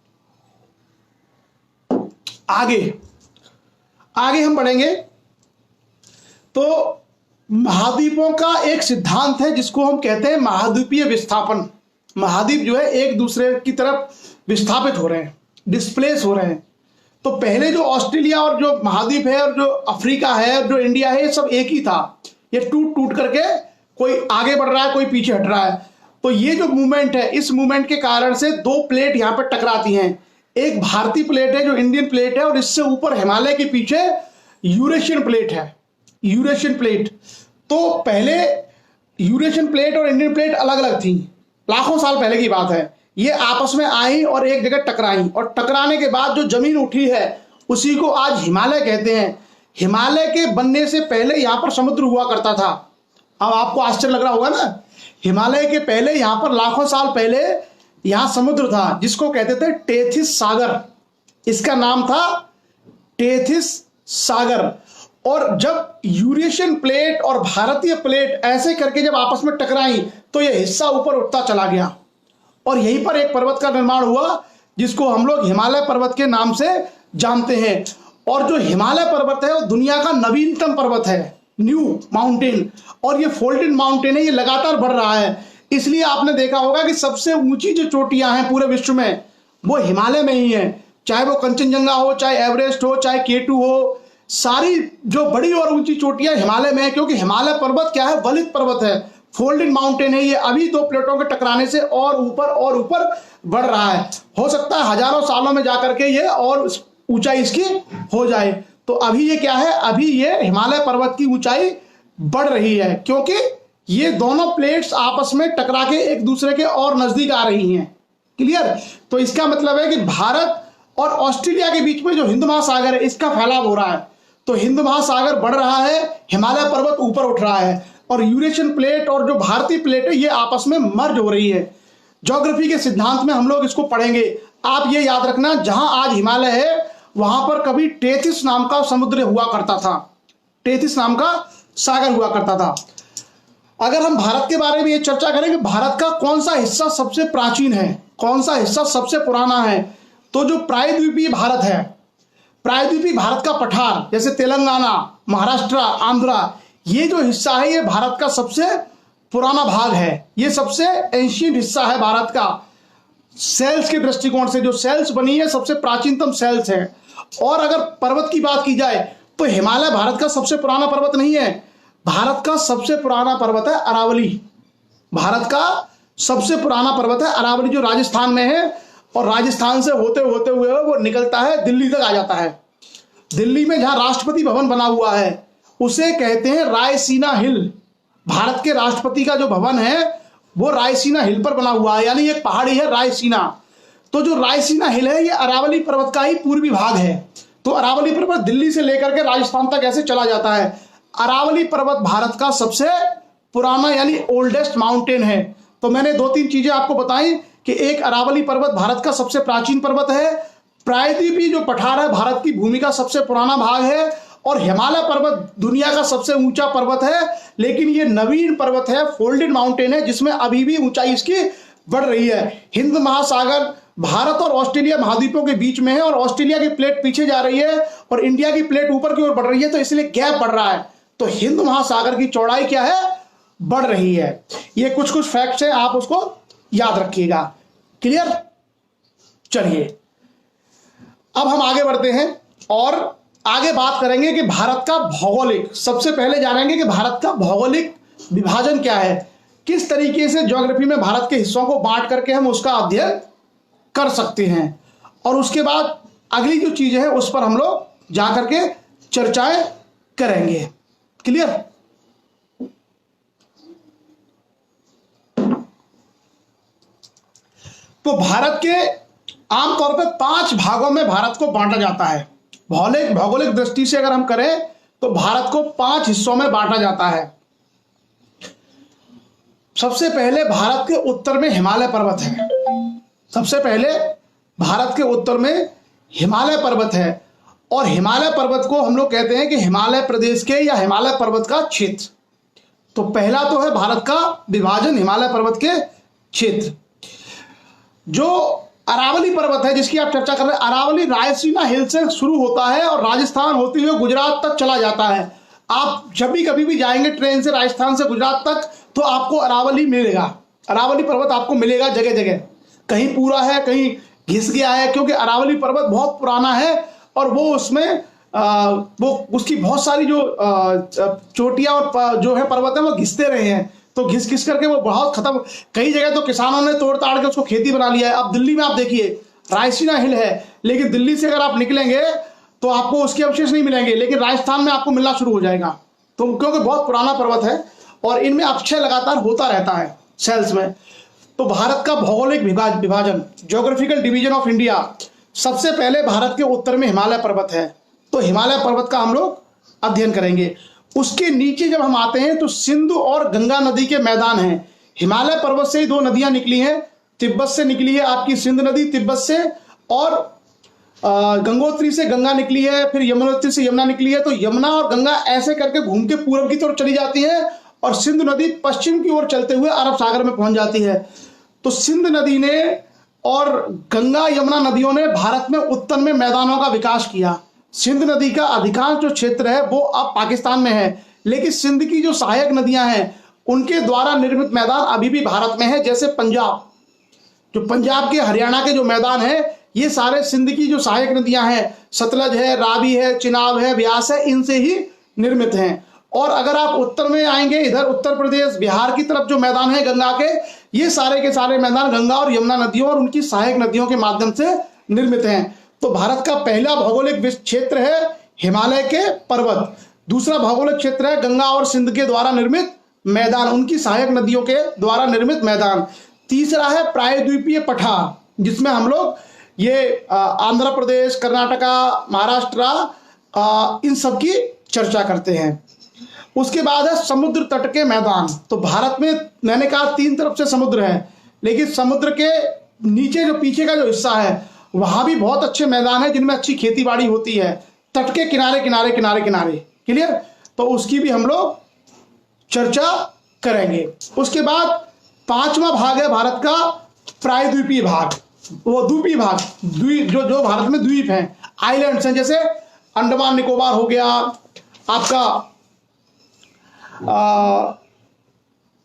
Speaker 1: आगे हम बढ़ेंगे तो महाद्वीपों का एक सिद्धांत है जिसको हम कहते हैं महाद्वीपीय विस्थापन। महाद्वीप जो है एक दूसरे की तरफ विस्थापित हो रहे हैं, डिस्प्लेस हो रहे हैं। तो पहले जो ऑस्ट्रेलिया और जो महाद्वीप है और जो अफ्रीका है और जो इंडिया है, ये सब एक ही था। ये टूट टूट करके कोई आगे बढ़ रहा है, कोई पीछे हट रहा है। तो ये जो मूवमेंट है, इस मूवमेंट के कारण से दो प्लेट यहां पर टकराती हैं। एक भारतीय प्लेट है जो इंडियन प्लेट है, और इससे ऊपर हिमालय के पीछे यूरेशियन प्लेट है। Eurasian plate. तो पहले यूरेशियन प्लेट और इंडियन प्लेट अलग अलग थी, लाखों साल पहले की बात है। ये आपस में आई और एक जगह टकराई, और टकराने के बाद जो जमीन उठी है उसी को आज हिमालय कहते हैं। हिमालय के बनने से पहले यहां पर समुद्र हुआ करता था। अब आपको आश्चर्य लग रहा होगा ना, हिमालय के पहले यहां पर लाखों साल पहले यहां समुद्र था, जिसको कहते थे टेथिस सागर। इसका नाम था टेथिस सागर। और जब यूरेशियन प्लेट और भारतीय प्लेट ऐसे करके जब आपस में टकराई, तो यह हिस्सा ऊपर उठता चला गया, और यहीं पर एक पर्वत का निर्माण हुआ जिसको हम लोग हिमालय पर्वत के नाम से जानते हैं। और जो हिमालय पर्वत है वो दुनिया का नवीनतम पर्वत है, न्यू माउंटेन। और ये फोल्डेड माउंटेन है, ये लगातार बढ़ रहा है। इसलिए आपने देखा होगा कि सबसे ऊंची जो चोटियां हैं पूरे विश्व में, वो हिमालय में ही है। चाहे वो कंचनजंगा हो, चाहे एवरेस्ट हो, चाहे K2 हो, सारी जो बड़ी और ऊंची चोटियां हिमालय में है। क्योंकि हिमालय पर्वत क्या है, वलित पर्वत है, फोल्डेड माउंटेन है। ये अभी दो प्लेटों के टकराने से और ऊपर बढ़ रहा है। हो सकता है हजारों सालों में जाकर के ये और ऊंचाई इसकी हो जाए। तो अभी ये क्या है, अभी ये हिमालय पर्वत की ऊंचाई बढ़ रही है, क्योंकि ये दोनों प्लेट्स आपस में टकरा के एक दूसरे के और नजदीक आ रही हैं। क्लियर। तो इसका मतलब है कि भारत और ऑस्ट्रेलिया के बीच में जो हिंद महासागर है, इसका फैलाव हो रहा है। तो हिंद महासागर बढ़ रहा है, हिमालय पर्वत ऊपर उठ रहा है, और यूरेशियन प्लेट और जो भारतीय प्लेट है ये आपस में मर्ज हो रही है। ज्योग्राफी के सिद्धांत में हम लोग इसको पढ़ेंगे। आप ये याद रखना, जहां आज हिमालय है वहां पर कभी टेथिस नाम का समुद्र हुआ करता था, टेथिस नाम का सागर हुआ करता था। अगर हम भारत के बारे में ये चर्चा करें कि भारत का कौन सा हिस्सा सबसे प्राचीन है, कौन सा हिस्सा सबसे पुराना है, तो जो प्रायद्वीपीय भारत है, प्रायद्वीपीय भारत का पठार, जैसे तेलंगाना, महाराष्ट्र, आंध्रा, ये जो हिस्सा है ये भारत का सबसे पुराना भाग है। ये सबसे एंशिएंट हिस्सा है भारत का। सेल्स के दृष्टिकोण से जो सेल्स बनी है, सबसे प्राचीनतम सेल्स है। और अगर पर्वत की बात की जाए तो हिमालय भारत का सबसे पुराना पर्वत नहीं है। भारत का सबसे पुराना पर्वत है अरावली। भारत का सबसे पुराना पर्वत है अरावली, जो राजस्थान में है, और राजस्थान से होते होते हुए वो निकलता है, दिल्ली तक आ जाता है। दिल्ली में जहां राष्ट्रपति भवन बना हुआ है उसे कहते हैं रायसीना हिल। भारत के राष्ट्रपति का जो भवन है वो रायसीना हिल पर बना हुआ है, यानी एक पहाड़ी है रायसीना। तो जो रायसीना हिल है ये अरावली पर्वत का ही पूर्वी भाग है। तो अरावली पर्वत दिल्ली से लेकर के राजस्थान तक ऐसे चला जाता है। अरावली पर्वत भारत का सबसे पुराना यानी ओल्डेस्ट माउंटेन है। तो मैंने 2-3 चीजें आपको बताई कि एक, अरावली पर्वत भारत का सबसे प्राचीन पर्वत है, प्रायद्वीपीय जो पठार है भारत की भूमि का सबसे पुराना भाग है, और हिमालय पर्वत दुनिया का सबसे ऊंचा पर्वत है, लेकिन ये नवीन पर्वत है, फोल्डेड माउंटेन है, जिसमें अभी भी ऊंचाई इसकी बढ़ रही है। हिंद महासागर भारत और ऑस्ट्रेलिया महाद्वीपों के बीच में है, और ऑस्ट्रेलिया की प्लेट पीछे जा रही है और इंडिया की प्लेट ऊपर की ओर बढ़ रही है, तो इसलिए गैप बढ़ रहा है। तो हिंद महासागर की चौड़ाई क्या है, बढ़ रही है। ये कुछ कुछ फैक्ट्स है, आप उसको याद रखिएगा। क्लियर? चलिए अब हम आगे बढ़ते हैं और आगे बात करेंगे कि भारत का भौगोलिक, सबसे पहले जानेंगे कि भारत का भौगोलिक विभाजन क्या है, किस तरीके से ज्योग्राफी में भारत के हिस्सों को बांट करके हम उसका अध्ययन कर सकते हैं, और उसके बाद अगली जो चीजें हैं उस पर हम लोग जाकर के चर्चाएं करेंगे। क्लियर? तो भारत के आमतौर पर 5 भागों में भारत को बांटा जाता है। भौगोलिक दृष्टि से अगर हम करें तो भारत को 5 हिस्सों में बांटा जाता है। सबसे पहले भारत के उत्तर में हिमालय पर्वत है। सबसे पहले भारत के उत्तर में हिमालय पर्वत है, और हिमालय पर्वत को हम लोग कहते हैं कि हिमालय प्रदेश के या हिमालय पर्वत का क्षेत्र। तो पहला तो है भारत का विभाजन हिमालय पर्वत के क्षेत्र। जो अरावली पर्वत है जिसकी आप चर्चा कर रहे हैं, अरावली रायसीना हिल से शुरू होता है और राजस्थान होते हुए गुजरात तक चला जाता है। आप जब भी कभी भी जाएंगे ट्रेन से राजस्थान से गुजरात तक तो आपको अरावली मिलेगा, अरावली पर्वत आपको मिलेगा जगह जगह। कहीं पूरा है, कहीं घिस गया है, क्योंकि अरावली पर्वत बहुत पुराना है और वो उसमें वो उसकी बहुत सारी जो चोटियां और जो है पर्वत है वो घिसते रहे हैं, तो घिस घिस करके वो बहुत खत्म। कई जगह तो किसानों ने तोड़ ताड़ के उसको खेती बना लिया है। अब दिल्ली में आप देखिए रायसीना हिल है, लेकिन दिल्ली से अगर आप निकलेंगे तो आपको उसके अवशेष नहीं मिलेंगे, लेकिन राजस्थान में आपको मिलना शुरू हो जाएगा। तो क्योंकि बहुत पुराना पर्वत है और इनमें अक्षय लगातार होता रहता है सेल्स में। तो भारत का भौगोलिक विभाजन, ज्योग्राफिकल डिवीजन ऑफ इंडिया, सबसे पहले भारत के उत्तर में हिमालय पर्वत है, तो हिमालय पर्वत का हम लोग अध्ययन करेंगे। उसके नीचे जब हम आते हैं तो सिंधु और गंगा नदी के मैदान हैं। हिमालय पर्वत से ही 2 नदियां निकली हैं, तिब्बत से निकली है आपकी सिंध नदी तिब्बत से, और गंगोत्री से गंगा निकली है, फिर यमुनोत्री से यमुना निकली है। तो यमुना और गंगा ऐसे करके घूम के पूर्व की तरफ चली जाती है और सिंध नदी पश्चिम की ओर चलते हुए अरब सागर में पहुंच जाती है। तो सिंध नदी ने और गंगा यमुना नदियों ने भारत में उत्तर में मैदानों का विकास किया। सिंध नदी का अधिकांश जो क्षेत्र है वो अब पाकिस्तान में है, लेकिन सिंध की जो सहायक नदियां हैं उनके द्वारा निर्मित मैदान अभी भी भारत में है। जैसे पंजाब, जो पंजाब के हरियाणा के जो मैदान है ये सारे सिंध की जो सहायक नदियां हैं, सतलज है, रावी है, चिनाब है, ब्यास है, इनसे ही निर्मित हैं। और अगर आप उत्तर में आएंगे, इधर उत्तर प्रदेश बिहार की तरफ जो मैदान है गंगा के, ये सारे के सारे मैदान गंगा और यमुना नदियों और उनकी सहायक नदियों के माध्यम से निर्मित हैं। तो भारत का पहला भौगोलिक क्षेत्र है हिमालय के पर्वत, दूसरा भौगोलिक क्षेत्र है गंगा और सिंध के द्वारा निर्मित मैदान, उनकी सहायक नदियों के द्वारा निर्मित मैदान, तीसरा है प्रायद्वीपीय पठार, जिसमें हम लोग ये आंध्र प्रदेश, कर्नाटका, महाराष्ट्र इन सब की चर्चा करते हैं। उसके बाद है समुद्र तट के मैदान। तो भारत में मैंने कहा 3 तरफ से समुद्र है, लेकिन समुद्र के नीचे जो पीछे का जो हिस्सा है वहां भी बहुत अच्छे मैदान है जिनमें अच्छी खेती बाड़ी होती है, तट के किनारे किनारे किनारे किनारे। क्लियर? तो उसकी भी हम लोग चर्चा करेंगे। उसके बाद 5वां भाग है भारत का प्रायद्वीपीय भाग, वो द्वीपीय भाग, जो भारत में द्वीप हैं, आइलैंड्स हैं, जैसे अंडमान निकोबार हो गया, आपका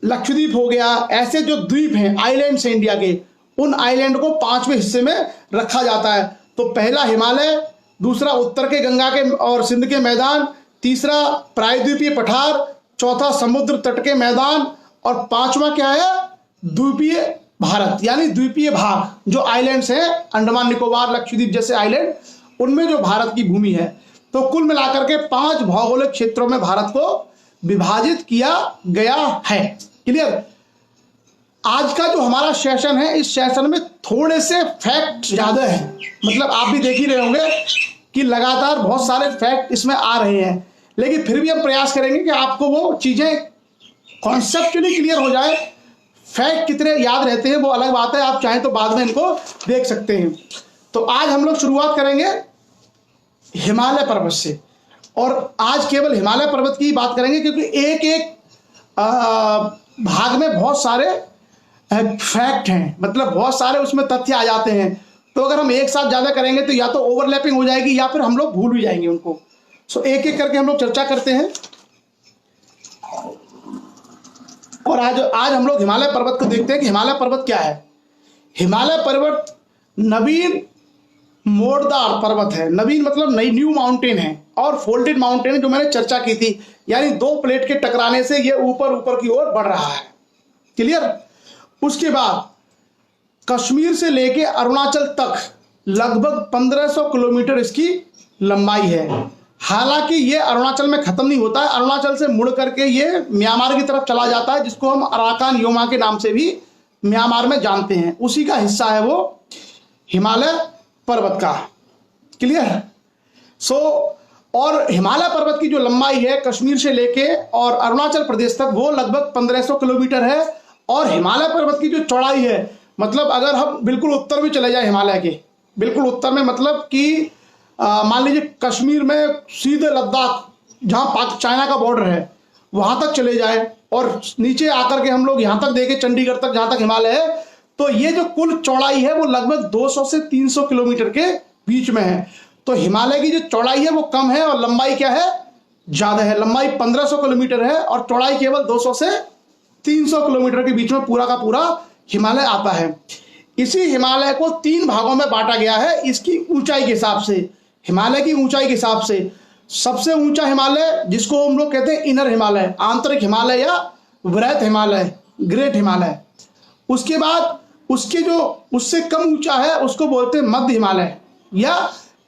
Speaker 1: लक्षद्वीप हो गया, ऐसे जो द्वीप हैं आइलैंड्स हैं इंडिया के, उन आइलैंड को 5वें हिस्से में रखा जाता है। तो पहला हिमालय, दूसरा उत्तर के गंगा के और सिंध के मैदान, तीसरा प्रायद्वीपीय पठार, चौथा समुद्र तट के मैदान, और 5वां क्या है, द्वीपीय भारत यानी द्वीपीय भाग, जो आइलैंड्स हैं अंडमान निकोबार, लक्षद्वीप जैसे आइलैंड, उनमें जो भारत की भूमि है। तो कुल मिलाकर के 5 भौगोलिक क्षेत्रों में भारत को विभाजित किया गया है। क्लियर? आज का जो हमारा सेशन है, इस सेशन में थोड़े से फैक्ट ज्यादा हैं, मतलब आप भी देख ही रहे होंगे कि लगातार बहुत सारे फैक्ट इसमें आ रहे हैं, लेकिन फिर भी हम प्रयास करेंगे कि आपको वो चीजें कॉन्सेप्चुअली क्लियर हो जाए। फैक्ट कितने याद रहते हैं वो अलग बात है, आप चाहें तो बाद में इनको देख सकते हैं। तो आज हम लोग शुरुआत करेंगे हिमालय पर्वत से, और आज केवल हिमालय पर्वत की बात करेंगे, क्योंकि एक एक भाग में बहुत सारे फैक्ट हैं, मतलब बहुत सारे उसमें तथ्य आ जाते हैं। तो अगर हम एक साथ ज़्यादा करेंगे तो या तो ओवरलैपिंग हो जाएगी या फिर हम लोग भूल भी जाएंगे उनको। सो एक एक करके हम लोग चर्चा करते हैं। और आज हम लोग हिमालय पर्वत को देखते हैं कि हिमालय पर्वत क्या है। हिमालय पर्वत नवीन मोड़दार पर्वत है। नवीन मतलब नई, न्यू माउंटेन है, और फोल्डेड माउंटेन है, जो मैंने चर्चा की थी, यानी दो प्लेट के टकराने से ये ऊपर ऊपर की ओर बढ़ रहा है। क्लियर। उसके बाद कश्मीर से लेके अरुणाचल तक लगभग 1500 किलोमीटर इसकी लंबाई है। हालांकि ये अरुणाचल में खत्म नहीं होता है, अरुणाचल से मुड़ करके ये म्यांमार की तरफ चला जाता है, जिसको हम अराकान योमा के नाम से भी म्यांमार में जानते हैं। उसी का हिस्सा है वो हिमालय पर्वत का। क्लियर। और हिमालय पर्वत की जो लंबाई है कश्मीर से लेके और अरुणाचल प्रदेश तक, वो लगभग 1500 किलोमीटर है। और हिमालय पर्वत की जो चौड़ाई है, मतलब अगर हम बिल्कुल उत्तर में चले जाए, हिमालय के बिल्कुल उत्तर में, मतलब कि मान लीजिए कश्मीर में सीधे लद्दाख, जहां चाइना का बॉर्डर है, वहां तक चले जाए, और नीचे आकर के हम लोग यहां तक देखें चंडीगढ़ तक, जहां तक हिमालय है, तो ये जो कुल चौड़ाई है वो लगभग 200 से 300 किलोमीटर के बीच में है। तो हिमालय की जो चौड़ाई है वो कम है और लंबाई क्या है, ज्यादा है। लंबाई 1500 किलोमीटर है और चौड़ाई केवल 200 से 300 किलोमीटर के बीच में पूरा का पूरा हिमालय आता है। इसी हिमालय को 3 भागों में बांटा गया है इसकी ऊंचाई के हिसाब से। हिमालय की ऊंचाई के हिसाब से सबसे ऊंचा हिमालय, जिसको हम लोग कहते हैं इनर हिमालय, आंतरिक हिमालय या वृहत हिमालय, ग्रेट हिमालय। उसके बाद उसके जो उससे कम ऊंचा है उसको बोलते हैं मध्य हिमालय या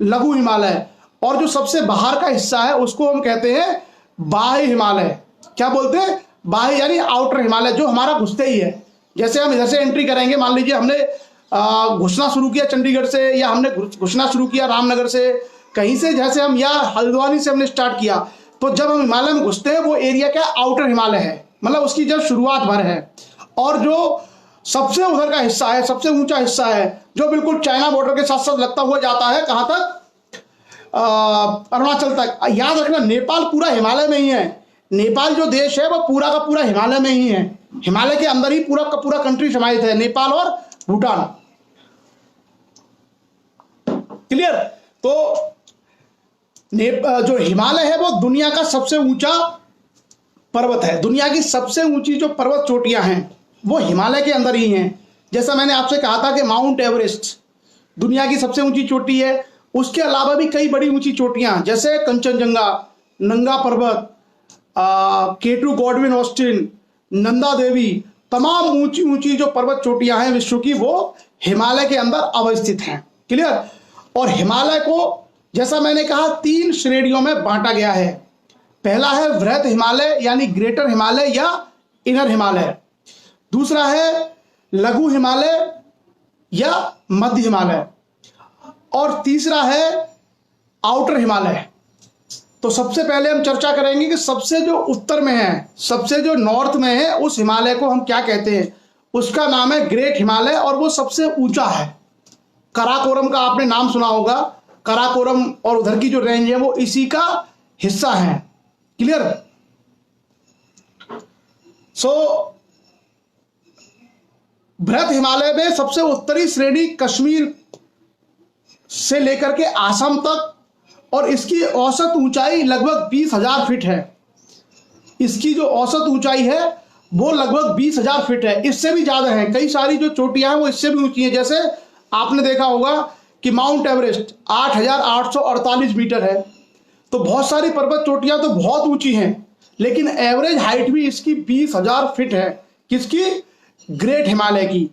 Speaker 1: लघु हिमालय। और जो सबसे बाहर का हिस्सा है उसको हम कहते हैं बाह्य हिमालय। क्या बोलते हैं, बाह्य, यानी आउटर हिमालय, जो हमारा घुसते ही है। जैसे हम इधर से एंट्री करेंगे, मान लीजिए हमने घुसना शुरू किया चंडीगढ़ से, या हमने घुसना शुरू किया रामनगर से, कहीं से, जैसे हम या हल्द्वानी से हमने स्टार्ट किया, तो जब हम हिमालय में घुसते हैं वो एरिया क्या आउटर हिमालय है, मतलब उसकी जब शुरुआत भर है। और जो सबसे उधर का हिस्सा है, सबसे ऊंचा हिस्सा है, जो बिल्कुल चाइना बॉर्डर के साथ साथ लगता हुआ जाता है, कहां तक, अरुणाचल तक। याद रखना नेपाल पूरा हिमालय में ही है। नेपाल जो देश है वो पूरा का पूरा हिमालय में ही है। हिमालय के अंदर ही पूरा का पूरा कंट्री समाहित है, नेपाल और भूटान। क्लियर। तो जो हिमालय है वो दुनिया का सबसे ऊंचा पर्वत है। दुनिया की सबसे ऊंची जो पर्वत चोटियां हैं वो हिमालय के अंदर ही हैं। जैसा मैंने आपसे कहा था कि माउंट एवरेस्ट दुनिया की सबसे ऊंची चोटी है। उसके अलावा भी कई बड़ी ऊंची चोटियां, जैसे कंचनजंगा, नंगा पर्वत, केटू गॉडविन ऑस्टिन, नंदा देवी, तमाम ऊंची ऊंची जो पर्वत चोटियां हैं विश्व की, वो हिमालय के अंदर अवस्थित हैं। क्लियर। और हिमालय को, जैसा मैंने कहा, 3 श्रेणियों में बांटा गया है। पहला है वृहत हिमालय यानी ग्रेटर हिमालय या इनर हिमालय। दूसरा है लघु हिमालय या मध्य हिमालय। और तीसरा है आउटर हिमालय। तो सबसे पहले हम चर्चा करेंगे कि सबसे जो उत्तर में है, सबसे जो नॉर्थ में है, उस हिमालय को हम क्या कहते हैं। उसका नाम है ग्रेट हिमालय और वो सबसे ऊंचा है। कराकोरम का आपने नाम सुना होगा। कराकोरम और उधर की जो रेंज है वो इसी का हिस्सा है। क्लियर। बृहत हिमालय में सबसे उत्तरी श्रेणी कश्मीर से लेकर के आसाम तक, और इसकी औसत ऊंचाई लगभग 20,000 फीट है। इसकी जो औसत ऊंचाई है वो लगभग 20,000 फीट है। इससे भी ज्यादा है, कई सारी जो चोटियां हैं वो इससे भी ऊंची हैं। जैसे आपने देखा होगा कि माउंट एवरेस्ट 8,848 मीटर है। तो बहुत सारी पर्वत चोटियां तो बहुत ऊंची हैं, लेकिन एवरेज हाइट भी इसकी 20,000 फीट है। किसकी, ग्रेट हिमालय की।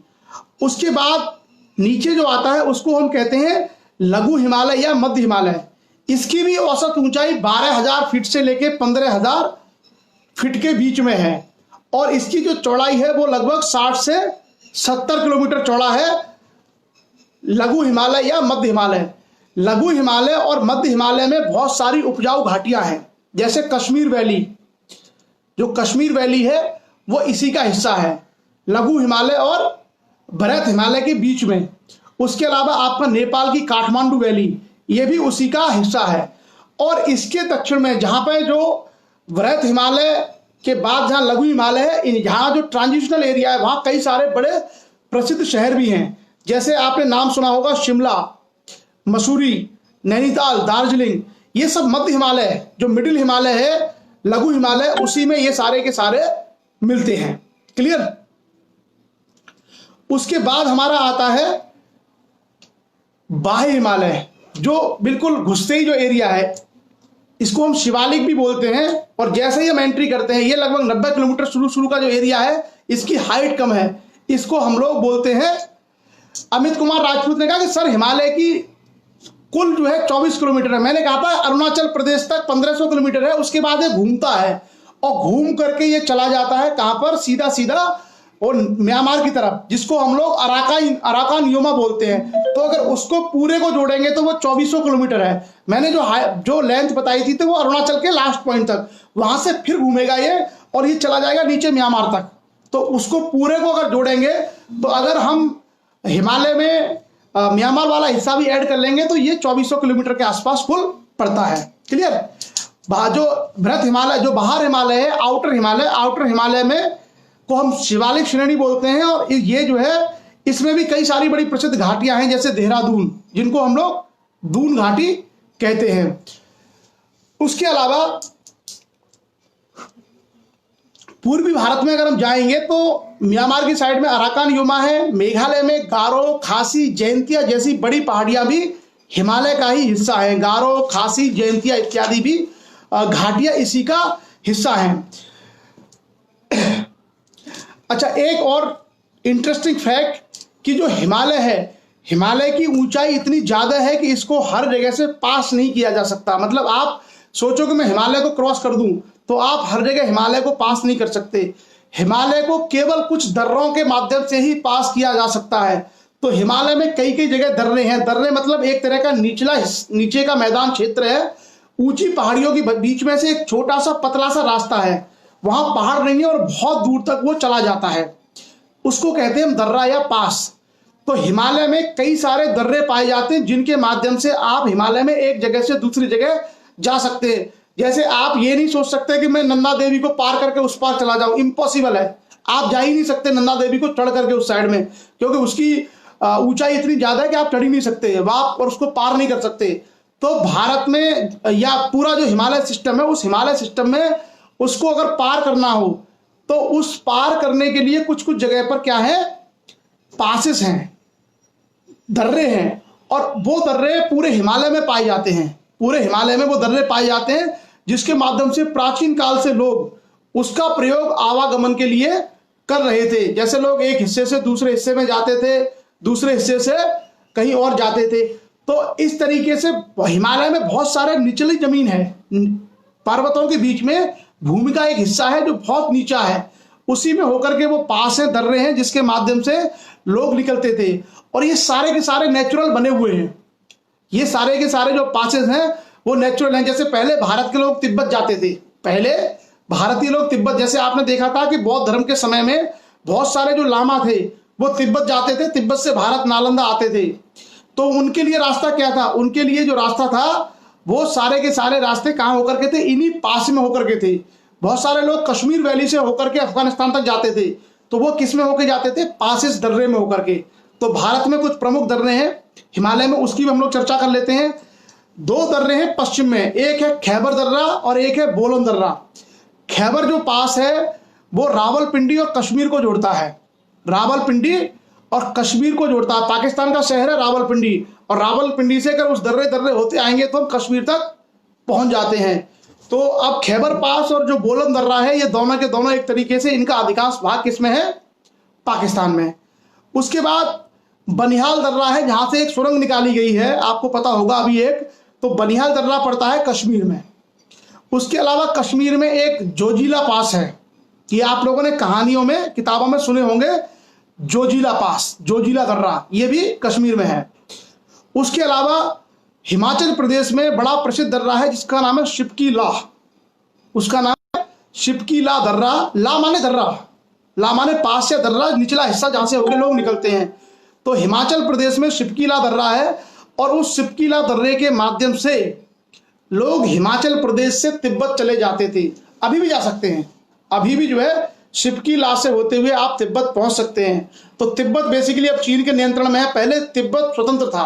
Speaker 1: उसके बाद नीचे जो आता है उसको हम कहते हैं लघु हिमालय या मध्य हिमालय। इसकी भी औसत ऊंचाई 12,000 फीट से लेके 15,000 फीट के बीच में है। और इसकी जो चौड़ाई है वो लगभग 60 से 70 किलोमीटर चौड़ा है। लघु हिमालय या मध्य हिमालय। लघु हिमालय और मध्य हिमालय में बहुत सारी उपजाऊ घाटियां हैं, जैसे कश्मीर वैली। जो कश्मीर वैली है वो इसी का हिस्सा है, लघु हिमालय और बृहत हिमालय के बीच में। उसके अलावा आपका नेपाल की काठमांडू वैली, ये भी उसी का हिस्सा है। और इसके दक्षिण में जहां पे जो वृहत हिमालय के बाद जहां लघु हिमालय है, यहाँ जो ट्रांजिशनल एरिया है वहां कई सारे बड़े प्रसिद्ध शहर भी हैं। जैसे आपने नाम सुना होगा शिमला, मसूरी, नैनीताल, दार्जिलिंग, ये सब मध्य हिमालय है। जो मिडिल हिमालय है, लघु हिमालय, उसी में ये सारे के सारे मिलते हैं। क्लियर। उसके बाद हमारा आता है बाह्य हिमालय, जो बिल्कुल घुसते ही जो एरिया है, इसको हम शिवालिक भी बोलते हैं। और जैसे ही हम एंट्री करते हैं, ये लगभग 90 किलोमीटर शुरू का जो एरिया है, इसकी हाइट कम है, इसको हम लोग बोलते हैं। अमित कुमार राजपूत ने कहा कि सर हिमालय की कुल जो है 24 किलोमीटर है। मैंने कहा था अरुणाचल प्रदेश तक 1500 किलोमीटर है, उसके बाद ये घूमता है और घूम करके ये चला जाता है कहां पर, सीधा सीधा और म्यांमार की तरफ, जिसको हम लोग अराकान योमा बोलते हैं। तो अगर उसको पूरे को जोड़ेंगे तो वो 2400 किलोमीटर है। मैंने जो लेंथ बताई थी तो वो अरुणाचल के लास्ट पॉइंट तक, वहां से फिर घूमेगा ये और ये चला जाएगा नीचे म्यांमार तक। तो उसको पूरे को अगर जोड़ेंगे तो अगर हम हिमालय में म्यांमार वाला हिस्सा भी ऐड कर लेंगे तो ये 2400 किलोमीटर के आसपास कुल पड़ता है। क्लियर। जो वृहत हिमालय, जो बाहर हिमालय है, आउटर हिमालय में को हम शिवालिक श्रेणी बोलते हैं। और ये जो है इसमें भी कई सारी बड़ी प्रसिद्ध घाटियां हैं, जैसे देहरादून, जिनको हम लोग दून घाटी कहते हैं। उसके अलावा पूर्वी भारत में अगर हम जाएंगे तो म्यांमार की साइड में अराकान योमा है, मेघालय में गारो, खासी, जयंतिया जैसी बड़ी पहाड़ियां भी हिमालय का ही हिस्सा है। गारो, खासी, जयंतिया इत्यादि भी घाटियां इसी का हिस्सा हैं। अच्छा, एक और इंटरेस्टिंग फैक्ट कि जो हिमालय है, हिमालय की ऊंचाई इतनी ज्यादा है कि इसको हर जगह से पास नहीं किया जा सकता। मतलब आप सोचो कि मैं हिमालय को क्रॉस कर दूं तो आप हर जगह हिमालय को पास नहीं कर सकते। हिमालय को केवल कुछ दर्रों के माध्यम से ही पास किया जा सकता है। तो हिमालय में कई कई जगह दर्रे हैं। दर्रे मतलब एक तरह का नीचे का मैदान क्षेत्र है। ऊंची पहाड़ियों के बीच में से एक छोटा सा पतला सा रास्ता है, वहां पहाड़ नहीं है और बहुत दूर तक वो चला जाता है, उसको कहते हैं दर्रा या पास। तो हिमालय में कई सारे दर्रे पाए जाते हैं जिनके माध्यम से आप हिमालय में एक जगह से दूसरी जगह जा सकते हैं। जैसे आप ये नहीं सोच सकते कि मैं नंदा देवी को पार करके उस पार चला जाऊं, इम्पॉसिबल है। आप जा ही नहीं सकते नंदा देवी को चढ़ करके उस साइड में, क्योंकि उसकी ऊंचाई इतनी ज्यादा है कि आप चढ़ ही नहीं सकते वहां और उसको पार नहीं कर सकते। तो भारत में या पूरा जो हिमालय सिस्टम है, उस हिमालय सिस्टम में उसको अगर पार करना हो तो उस पार करने के लिए कुछ कुछ जगह पर क्या है, पासेस हैं, दर्रे हैं। और वो दर्रे पूरे हिमालय में पाए जाते हैं। पूरे हिमालय में वो दर्रे पाए जाते हैं जिसके माध्यम से प्राचीन काल से लोग उसका प्रयोग आवागमन के लिए कर रहे थे। जैसे लोग एक हिस्से से दूसरे हिस्से में जाते थे, दूसरे हिस्से से कहीं और जाते थे। तो इस तरीके से हिमालय में बहुत सारे निचली जमीन है, पर्वतों के बीच में भूमि का एक हिस्सा है जो बहुत नीचा है, उसी में होकर के वो पास है, दर्रे हैं जिसके माध्यम से लोग निकलते थे। और ये सारे के सारे नेचुरल बने हुए हैं। ये सारे के सारे जो पासेस हैं वो नेचुरल हैं। जैसे पहले भारत के लोग तिब्बत जाते थे, पहले भारतीय लोग तिब्बत, जैसे आपने देखा था कि बौद्ध धर्म के समय में बहुत सारे जो लामा थे वो तिब्बत जाते थे, तिब्बत से भारत नालंदा आते थे। तो उनके लिए रास्ता क्या था, उनके लिए जो रास्ता था वो सारे के सारे रास्ते कहाँ होकर के थे, इन्हीं पास में होकर के थे। बहुत सारे लोग कश्मीर वैली से होकर के अफगानिस्तान तक जाते थे, तो वो किस में होकर जाते थे, पासिस दर्रे में होकर के। तो भारत में कुछ प्रमुख दर्रे हैं हिमालय में, उसकी भी हम लोग चर्चा कर लेते हैं। दो दर्रे हैं पश्चिम में, एक है खैबर दर्रा और एक है बोलन दर्रा। खैबर जो पास है वो रावलपिंडी और कश्मीर को जोड़ता है, रावलपिंडी और कश्मीर को जोड़ता है। पाकिस्तान का शहर है रावलपिंडी, और रावलपिंडी से अगर उस दर्रे होते आएंगे तो हम कश्मीर तक पहुंच जाते हैं। तो अब खैबर पास और जो बोलन दर्रा है, ये दोनों के दोनों एक तरीके से इनका अधिकांश भाग किसमें है, पाकिस्तान में। उसके बाद बनिहाल दर्रा है, जहां से एक सुरंग निकाली गई है, आपको पता होगा अभी एक, तो बनिहाल दर्रा पड़ता है कश्मीर में। उसके अलावा कश्मीर में एक जोजिला पास है, ये आप लोगों ने कहानियों में, किताबों में सुने होंगे, जोजिला पास, जोजिला दर्रा, ये भी कश्मीर में है। उसके अलावा हिमाचल प्रदेश में बड़ा प्रसिद्ध दर्रा है जिसका नाम है शिपकी लाह, उसका नाम है शिपकी ला दर्रा। ला माने दर्रा, ला माने पास या दर्रा, निचला हिस्सा जहां से होकर लोग निकलते हैं। तो हिमाचल प्रदेश में शिपकी ला दर्रा है, और उस शिपकी ला दर्रे के माध्यम से लोग हिमाचल प्रदेश से तिब्बत चले जाते थे, अभी भी जा सकते हैं, अभी भी जो है शिपकी ला से होते हुए आप तिब्बत पहुंच सकते हैं। तो तिब्बत बेसिकली अब चीन के नियंत्रण में है। पहले तिब्बत स्वतंत्र था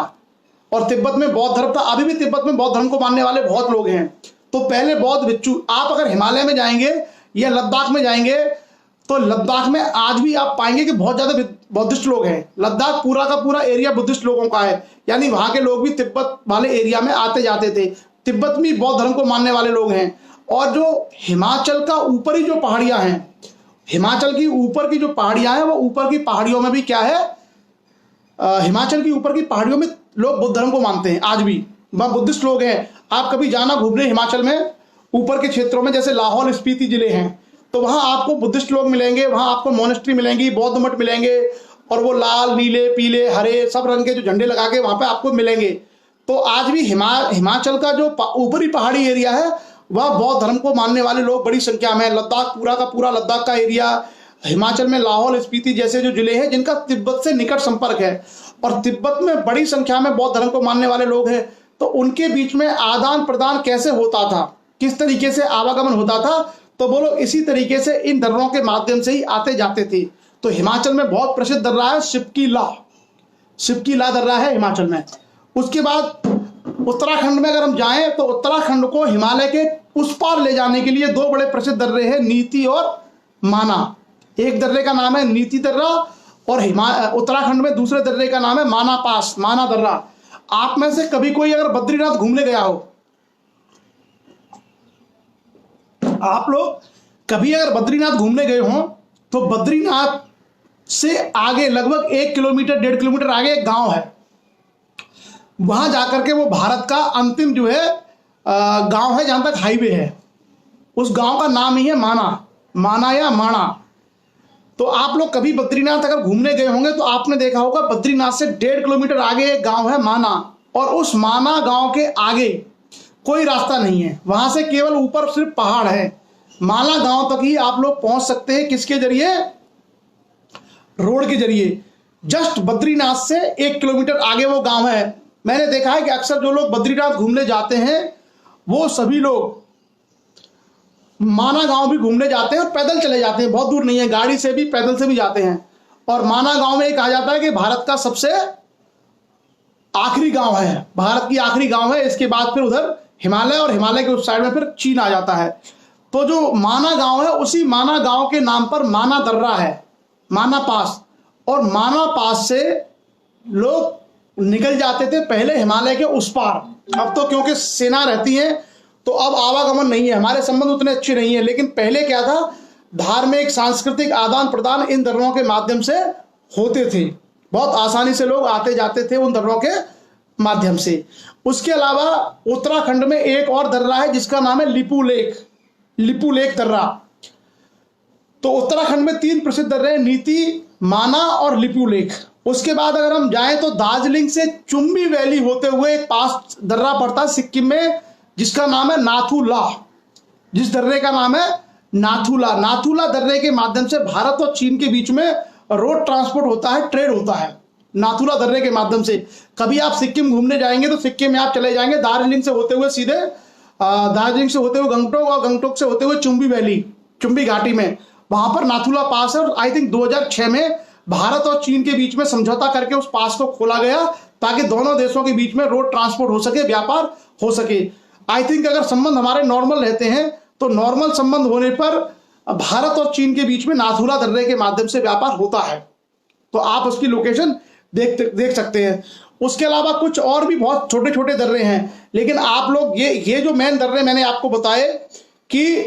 Speaker 1: और तिब्बत में बौद्ध धर्म था, अभी भी तिब्बत में बौद्ध धर्म को मानने वाले बहुत लोग हैं। तो पहले बौद्ध भिक्षु, आप अगर हिमालय में जाएंगे या लद्दाख में जाएंगे तो लद्दाख में आज भी आप पाएंगे कि बहुत ज्यादा बौद्धिस्ट लोग हैं। लद्दाख पूरा का पूरा एरिया बुद्धिस्ट लोगों का है, यानी वहां के लोग भी तिब्बत वाले एरिया में आते जाते थे। तिब्बत में बौद्ध धर्म को मानने वाले लोग हैं। और जो हिमाचल का ऊपरी जो पहाड़ियां हैं, हिमाचल की ऊपर की जो पहाड़ियां हैं, वो ऊपर की पहाड़ियों में भी क्या है, हिमाचल की ऊपर की पहाड़ियों में लोग बुद्ध धर्म को मानते हैं आज भी, वहां बुद्धिस्ट लोग हैं। आप कभी जाना घूमने हिमाचल में ऊपर के क्षेत्रों में, जैसे लाहौल स्पीति जिले हैं, तो वहां आपको बुद्धिस्ट लोग मिलेंगे, वहां आपको मोनेस्ट्री मिलेंगी, बौद्ध मठ मिलेंगे, और वो लाल नीले पीले हरे सब रंग के जो झंडे लगा के वहां पे आपको मिलेंगे। तो आज भी हिमाचल का जो ऊपरी पहाड़ी एरिया है वह बौद्ध धर्म को मानने वाले लोग बड़ी संख्या में है। लद्दाख पूरा का पूरा लद्दाख का एरिया, हिमाचल में लाहौल स्पीति जैसे जो जिले हैं जिनका तिब्बत से निकट संपर्क है, और तिब्बत में बड़ी संख्या में बौद्ध धर्म को मानने वाले लोग हैं। तो उनके बीच में आदान प्रदान कैसे होता था, किस तरीके से आवागमन होता था, तो बोलो इसी तरीके से इन दर्रों के माध्यम से ही आते जाते थे। तो हिमाचल में बहुत प्रसिद्ध दर्रा है शिपकी ला दर्रा है हिमाचल में। उसके बाद उत्तराखंड में अगर हम जाएं तो उत्तराखंड को हिमालय के उस पार ले जाने के लिए दो बड़े प्रसिद्ध दर्रे हैं, नीति और माना। एक दर्रे का नाम है नीति दर्रा और उत्तराखंड में दूसरे दर्रे का नाम है माना पास, माना दर्रा। आप में से कभी कोई अगर बद्रीनाथ घूमने गया हो, आप लोग कभी अगर बद्रीनाथ घूमने गए हो तो बद्रीनाथ से आगे लगभग 1 किलोमीटर 1.5 किलोमीटर आगे एक गांव है, वहां जाकर के वो भारत का अंतिम जो है गांव है जहां तक हाईवे है। उस गांव का नाम ही है माना या माणा। तो आप लोग कभी बद्रीनाथ अगर घूमने गए होंगे तो आपने देखा होगा बद्रीनाथ से 1.5 किलोमीटर आगे एक गांव है माना, और उस माना गांव के आगे कोई रास्ता नहीं है, वहां से केवल ऊपर सिर्फ पहाड़ है। माना गांव तक ही आप लोग पहुंच सकते हैं, किसके जरिए, रोड के जरिए। जस्ट बद्रीनाथ से 1 किलोमीटर आगे वो गांव है। मैंने देखा है कि अक्सर जो लोग बद्रीनाथ घूमने जाते हैं वो सभी लोग माना गांव भी घूमने जाते हैं और पैदल चले जाते हैं, बहुत दूर नहीं है, गाड़ी से भी पैदल से भी जाते हैं। और माना गांव में कहा जाता है कि भारत का सबसे आखिरी गांव है, भारत की आखिरी गांव है। इसके बाद फिर उधर हिमालय, और हिमालय के उस साइड में फिर चीन आ जाता है। तो जो माना गांव है उसी माना गांव के नाम पर माना दर्रा है, माना पास। और माना पास से लोग निकल जाते थे पहले हिमालय के उस पार। अब तो क्योंकि सेना रहती है तो अब आवागमन नहीं है, हमारे संबंध उतने अच्छे नहीं है, लेकिन पहले क्या था, धार्मिक सांस्कृतिक आदान प्रदान इन दर्रों के माध्यम से होते थे। बहुत आसानी से लोग आते जाते थे उन दर्रों के माध्यम से। उसके अलावा उत्तराखंड में एक और दर्रा है जिसका नाम है लिपू लेक दर्रा। तो उत्तराखंड में 3 प्रसिद्ध दर्रे, नीति, माना और लिपू लेक। उसके बाद अगर हम जाएं तो दार्जिलिंग से चुम्बी वैली होते हुए एक पास दर्रा पड़ता है सिक्किम में जिसका नाम है नाथुला, जिस दर्रे का नाम है नाथुला दर्रे के माध्यम से भारत और चीन के बीच में रोड ट्रांसपोर्ट होता है, ट्रेड होता है नाथुला दर्रे के माध्यम से। कभी आप सिक्किम घूमने जाएंगे तो सिक्किम में आप चले जाएंगे दार्जिलिंग से होते हुए सीधे दार्जिलिंग से होते हुए गंगटोक, और गंगटोक से होते हुए चुम्बी वैली, चुम्बी घाटी में, वहां पर नाथुला पास है। और आई थिंक 2006 में भारत और चीन के बीच में समझौता करके उस पास को खोला गया ताकि दोनों देशों के बीच में रोड ट्रांसपोर्ट हो सके, व्यापार हो सके। आई थिंक अगर संबंध हमारे नॉर्मल रहते हैं तो नॉर्मल संबंध होने पर भारत और चीन के बीच में नाथुला दर्रे के माध्यम से व्यापार होता है। तो आप उसकी लोकेशन देख सकते हैं। उसके अलावा कुछ और भी बहुत छोटे छोटे दर्रे हैं, लेकिन आप लोग ये जो मेन दर्रे मैंने आपको बताए कि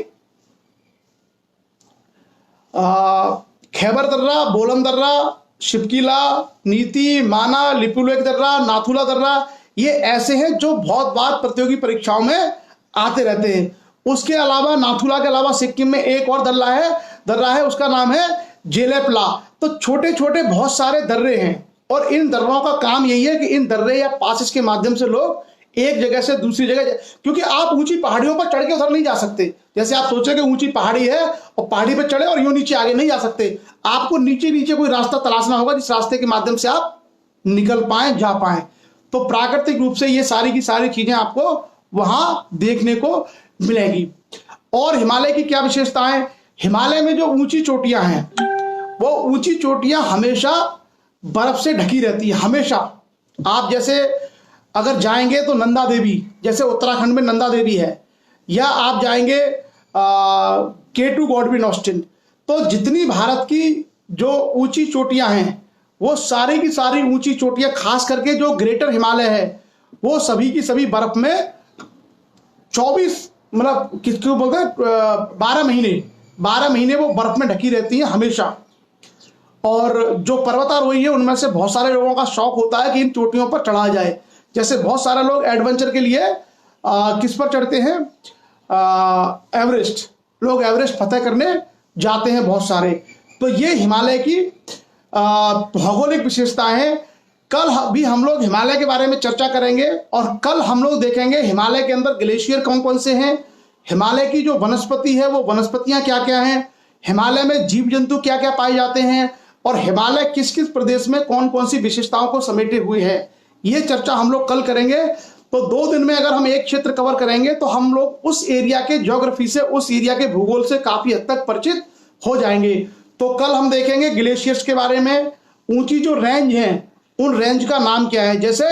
Speaker 1: खैबर दर्रा, बोलन दर्रा, शिपकीला, नीति, माना, लिपुलेख दर्रा, नाथुला दर्रा, ये ऐसे हैं जो बहुत बार प्रतियोगी परीक्षाओं में आते रहते हैं। उसके अलावा नाथुला के अलावा सिक्किम में एक और दर्रा है उसका नाम है जेलेपला। तो छोटे छोटे बहुत सारे दर्रे हैं, और इन दर्रों का काम यही है कि इन दर्रे या पासेस के माध्यम से लोग एक जगह से दूसरी जगह, क्योंकि आप ऊंची पहाड़ियों पर चढ़ के उधर नहीं जा सकते। जैसे आप सोचे कि ऊंची पहाड़ी है और पहाड़ी पर चढ़े और यूं नीचे आगे नहीं जा सकते, आपको नीचे नीचे कोई रास्ता तलाशना होगा जिस रास्ते के माध्यम से आप निकल पाए, जा पाए। तो प्राकृतिक रूप से ये सारी की सारी चीजें आपको वहां देखने को मिलेगी। और हिमालय की क्या विशेषताएं? हिमालय में जो ऊंची चोटियां हैं, वो ऊंची चोटियां हमेशा बर्फ से ढकी रहती है, हमेशा। आप जैसे अगर जाएंगे तो नंदा देवी, जैसे उत्तराखंड में नंदा देवी है, या आप जाएंगे K2 गॉडविन ऑस्टिन, तो जितनी भारत की जो ऊंची चोटियां हैं, वो सारी की सारी ऊंची चोटियां, खास करके जो ग्रेटर हिमालय है, वो सभी की सभी बर्फ में 24 मतलब किसको बोलते हैं 12 महीने वो बर्फ में ढकी रहती है हमेशा। और जो पर्वतारोही है उनमें से बहुत सारे लोगों का शौक होता है कि इन चोटियों पर चढ़ा जाए। जैसे बहुत सारे लोग एडवेंचर के लिए किस पर चढ़ते हैं, एवरेस्ट, लोग एवरेस्ट फतेह करने जाते हैं बहुत सारे। तो ये हिमालय की भौगोलिक विशेषताएं हैं। कल भी हम लोग हिमालय के बारे में चर्चा करेंगे, और कल हम लोग देखेंगे हिमालय के अंदर ग्लेशियर कौन कौन से हैं, हिमालय की जो वनस्पति है वो वनस्पतियां क्या क्या हैं, हिमालय में जीव जंतु क्या क्या पाए जाते हैं, और हिमालय किस किस प्रदेश में कौन कौन सी विशेषताओं को समेटे हुए है। ये चर्चा हम लोग कल करेंगे। तो 2 दिन में अगर हम एक क्षेत्र कवर करेंगे तो हम लोग उस एरिया के ज्योग्राफी से, उस एरिया के भूगोल से काफी हद तक परिचित हो जाएंगे। तो कल हम देखेंगे ग्लेशियर्स के बारे में, ऊंची जो रेंज है उन रेंज का नाम क्या है, जैसे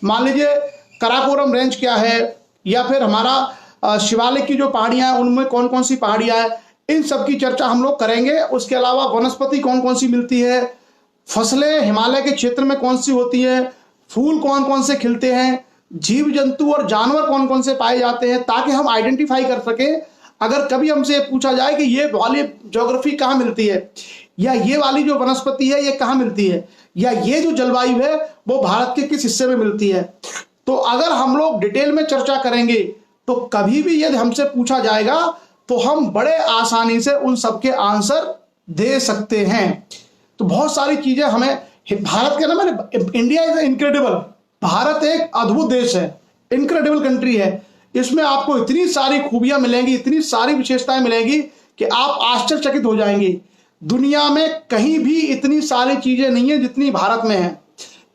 Speaker 1: मान लीजिए कराकोरम रेंज क्या है, या फिर हमारा शिवालिक की जो पहाड़ियां हैं उनमें कौन कौन सी पहाड़ियां हैं, इन सब की चर्चा हम लोग करेंगे। उसके अलावा वनस्पति कौन कौन सी मिलती है, फसलें हिमालय के क्षेत्र में कौन सी होती है, फूल कौन कौन से खिलते हैं, जीव जंतु और जानवर कौन कौन से पाए जाते हैं, ताकि हम आइडेंटिफाई कर सके। अगर कभी हमसे पूछा जाए कि ये वाली ज्योग्राफी कहाँ मिलती है, या ये वाली जो वनस्पति है ये कहाँ मिलती है, या ये जो जलवायु है वो भारत के किस हिस्से में मिलती है, तो अगर हम लोग डिटेल में चर्चा करेंगे तो कभी भी यदि हमसे पूछा जाएगा तो हम बड़े आसानी से उन सबके आंसर दे सकते हैं। तो बहुत सारी चीजें हमें भारत के ना, मैंने इंडिया इज इनक्रेडिबल, भारत एक अद्भुत देश है, इनक्रेडिबल कंट्री है। इसमें आपको इतनी सारी खूबियां मिलेंगी, इतनी सारी विशेषताएं मिलेंगी कि आप आश्चर्यचकित हो जाएंगे। दुनिया में कहीं भी इतनी सारी चीजें नहीं है जितनी भारत में है।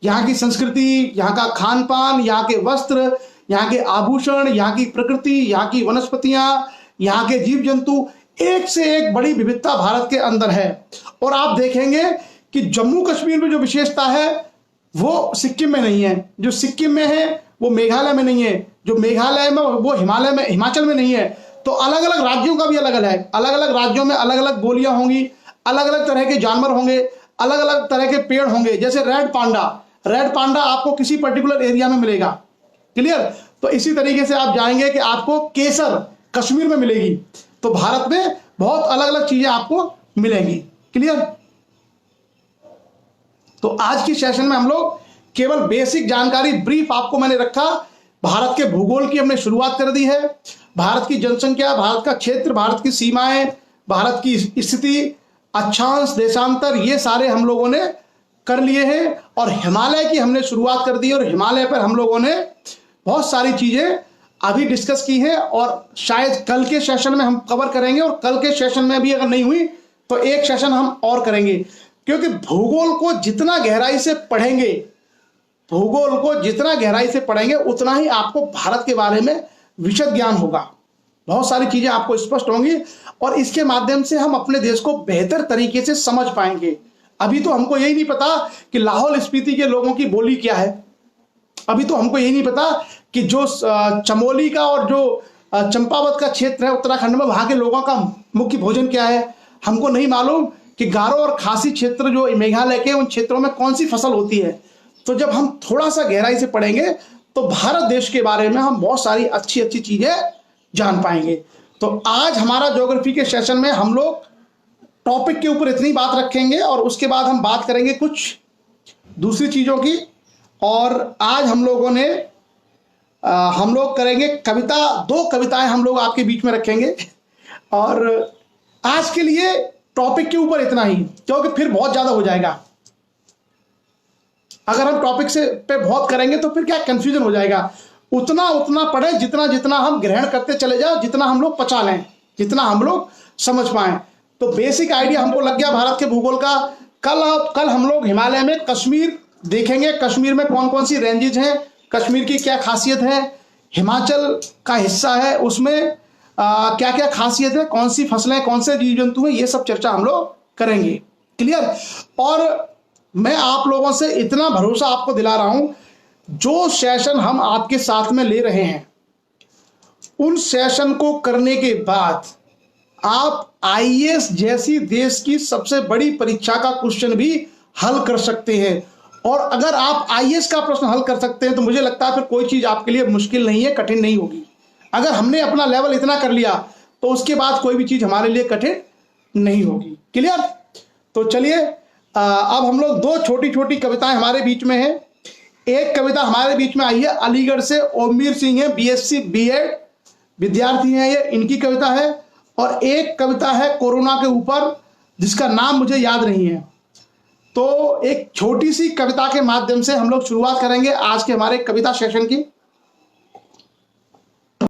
Speaker 1: यहाँ की संस्कृति, यहाँ का खान पान, यहाँ के वस्त्र, यहाँ के आभूषण, यहाँ की प्रकृति, यहाँ की वनस्पतियां, यहाँ के जीव जंतु, एक से एक बड़ी विविधता भारत के अंदर है। और आप देखेंगे कि जम्मू कश्मीर में जो विशेषता है वो सिक्किम में नहीं है, जो सिक्किम में है वो मेघालय में नहीं है, जो मेघालय में वो हिमालय में, हिमाचल में नहीं है। तो अलग अलग राज्यों का भी अलग अलग है, अलग अलग राज्यों में अलग अलग बोलियां होंगी, अलग अलग तरह के जानवर होंगे, अलग अलग तरह के पेड़ होंगे। जैसे रेड पांडा आपको किसी पर्टिकुलर एरिया में मिलेगा, क्लियर। तो इसी तरीके से आप जाएंगे कि आपको केसर कश्मीर में मिलेगी। तो भारत में बहुत अलग अलग चीजें आपको मिलेंगी, क्लियर। तो आज की सेशन में हम लोग केवल बेसिक जानकारी, ब्रीफ आपको मैंने रखा। भारत के भूगोल की हमने शुरुआत कर दी है, भारत की जनसंख्या, भारत का क्षेत्र, भारत की सीमाएं, भारत की स्थिति, अक्षांश, देशांतर, ये सारे हम लोगों ने कर लिए हैं। और हिमालय की हमने शुरुआत कर दी, और हिमालय पर हम लोगों ने बहुत सारी चीजें अभी डिस्कस की है, और शायद कल के सेशन में हम कवर करेंगे। और कल के सेशन में भी अगर नहीं हुई तो एक सेशन हम और करेंगे, क्योंकि भूगोल को जितना गहराई से पढ़ेंगे, भूगोल को जितना गहराई से पढ़ेंगे उतना ही आपको भारत के बारे में विशद ज्ञान होगा, बहुत सारी चीजें आपको स्पष्ट होंगी, और इसके माध्यम से हम अपने देश को बेहतर तरीके से समझ पाएंगे। अभी तो हमको यही नहीं पता कि लाहौल स्पीति के लोगों की बोली क्या है, अभी तो हमको यही नहीं पता कि जो चमोली का और जो चंपावत का क्षेत्र है उत्तराखंड में, वहां के लोगों का मुख्य भोजन क्या है। हमको नहीं मालूम कि गारो और खासी क्षेत्र जो मेघालय के, उन क्षेत्रों में कौन सी फसल होती है। तो जब हम थोड़ा सा गहराई से पढ़ेंगे तो भारत देश के बारे में हम बहुत सारी अच्छी अच्छी चीजें जान पाएंगे। तो आज हमारा ज्योग्राफी के सेशन में हम लोग टॉपिक के ऊपर इतनी बात रखेंगे, और उसके बाद हम बात करेंगे कुछ दूसरी चीजों की। और आज हम लोगों ने हम लोग करेंगे कविता, 2 कविताएं हम लोग आपके बीच में रखेंगे। और आज के लिए टॉपिक के ऊपर इतना ही, क्योंकि फिर बहुत ज्यादा हो जाएगा। अगर हम टॉपिक से पे बहुत करेंगे तो फिर क्या कंफ्यूजन हो जाएगा। उतना उतना पढ़े जितना जितना हम ग्रहण करते चले जाओ, जितना हम लोग पचा लें, जितना हम लोग समझ पाए। तो बेसिक आइडिया हमको लग गया भारत के भूगोल का। कल हम लोग हिमालय में कश्मीर देखेंगे, कश्मीर में कौन कौन सी रेंजेज हैं, कश्मीर की क्या खासियत है, हिमाचल का हिस्सा है, उसमें क्या क्या खासियत है, कौन सी फसलें, कौन से जीव जंतु हैं, ये सब चर्चा हम लोग करेंगे। क्लियर। और मैं आप लोगों से इतना भरोसा आपको दिला रहा हूं, जो सेशन हम आपके साथ में ले रहे हैं उन सेशन को करने के बाद आप आईएएस जैसी देश की सबसे बड़ी परीक्षा का क्वेश्चन भी हल कर सकते हैं। और अगर आप आईएएस का प्रश्न हल कर सकते हैं तो मुझे लगता है फिर कोई चीज आपके लिए मुश्किल नहीं है, कठिन नहीं होगी। अगर हमने अपना लेवल इतना कर लिया तो उसके बाद कोई भी चीज हमारे लिए कठिन नहीं होगी। क्लियर। तो चलिए अब हम लोग दो छोटी छोटी कविताएं हमारे बीच में है। एक कविता हमारे बीच में आई है अलीगढ़ से, ओमवीर सिंह है, बीएससी बीएड विद्यार्थी हैं ये, इनकी कविता है। और एक कविता है कोरोना के ऊपर जिसका नाम मुझे याद नहीं है। तो एक छोटी सी कविता के माध्यम से हम लोग शुरुआत करेंगे आज के हमारे कविता सेशन की।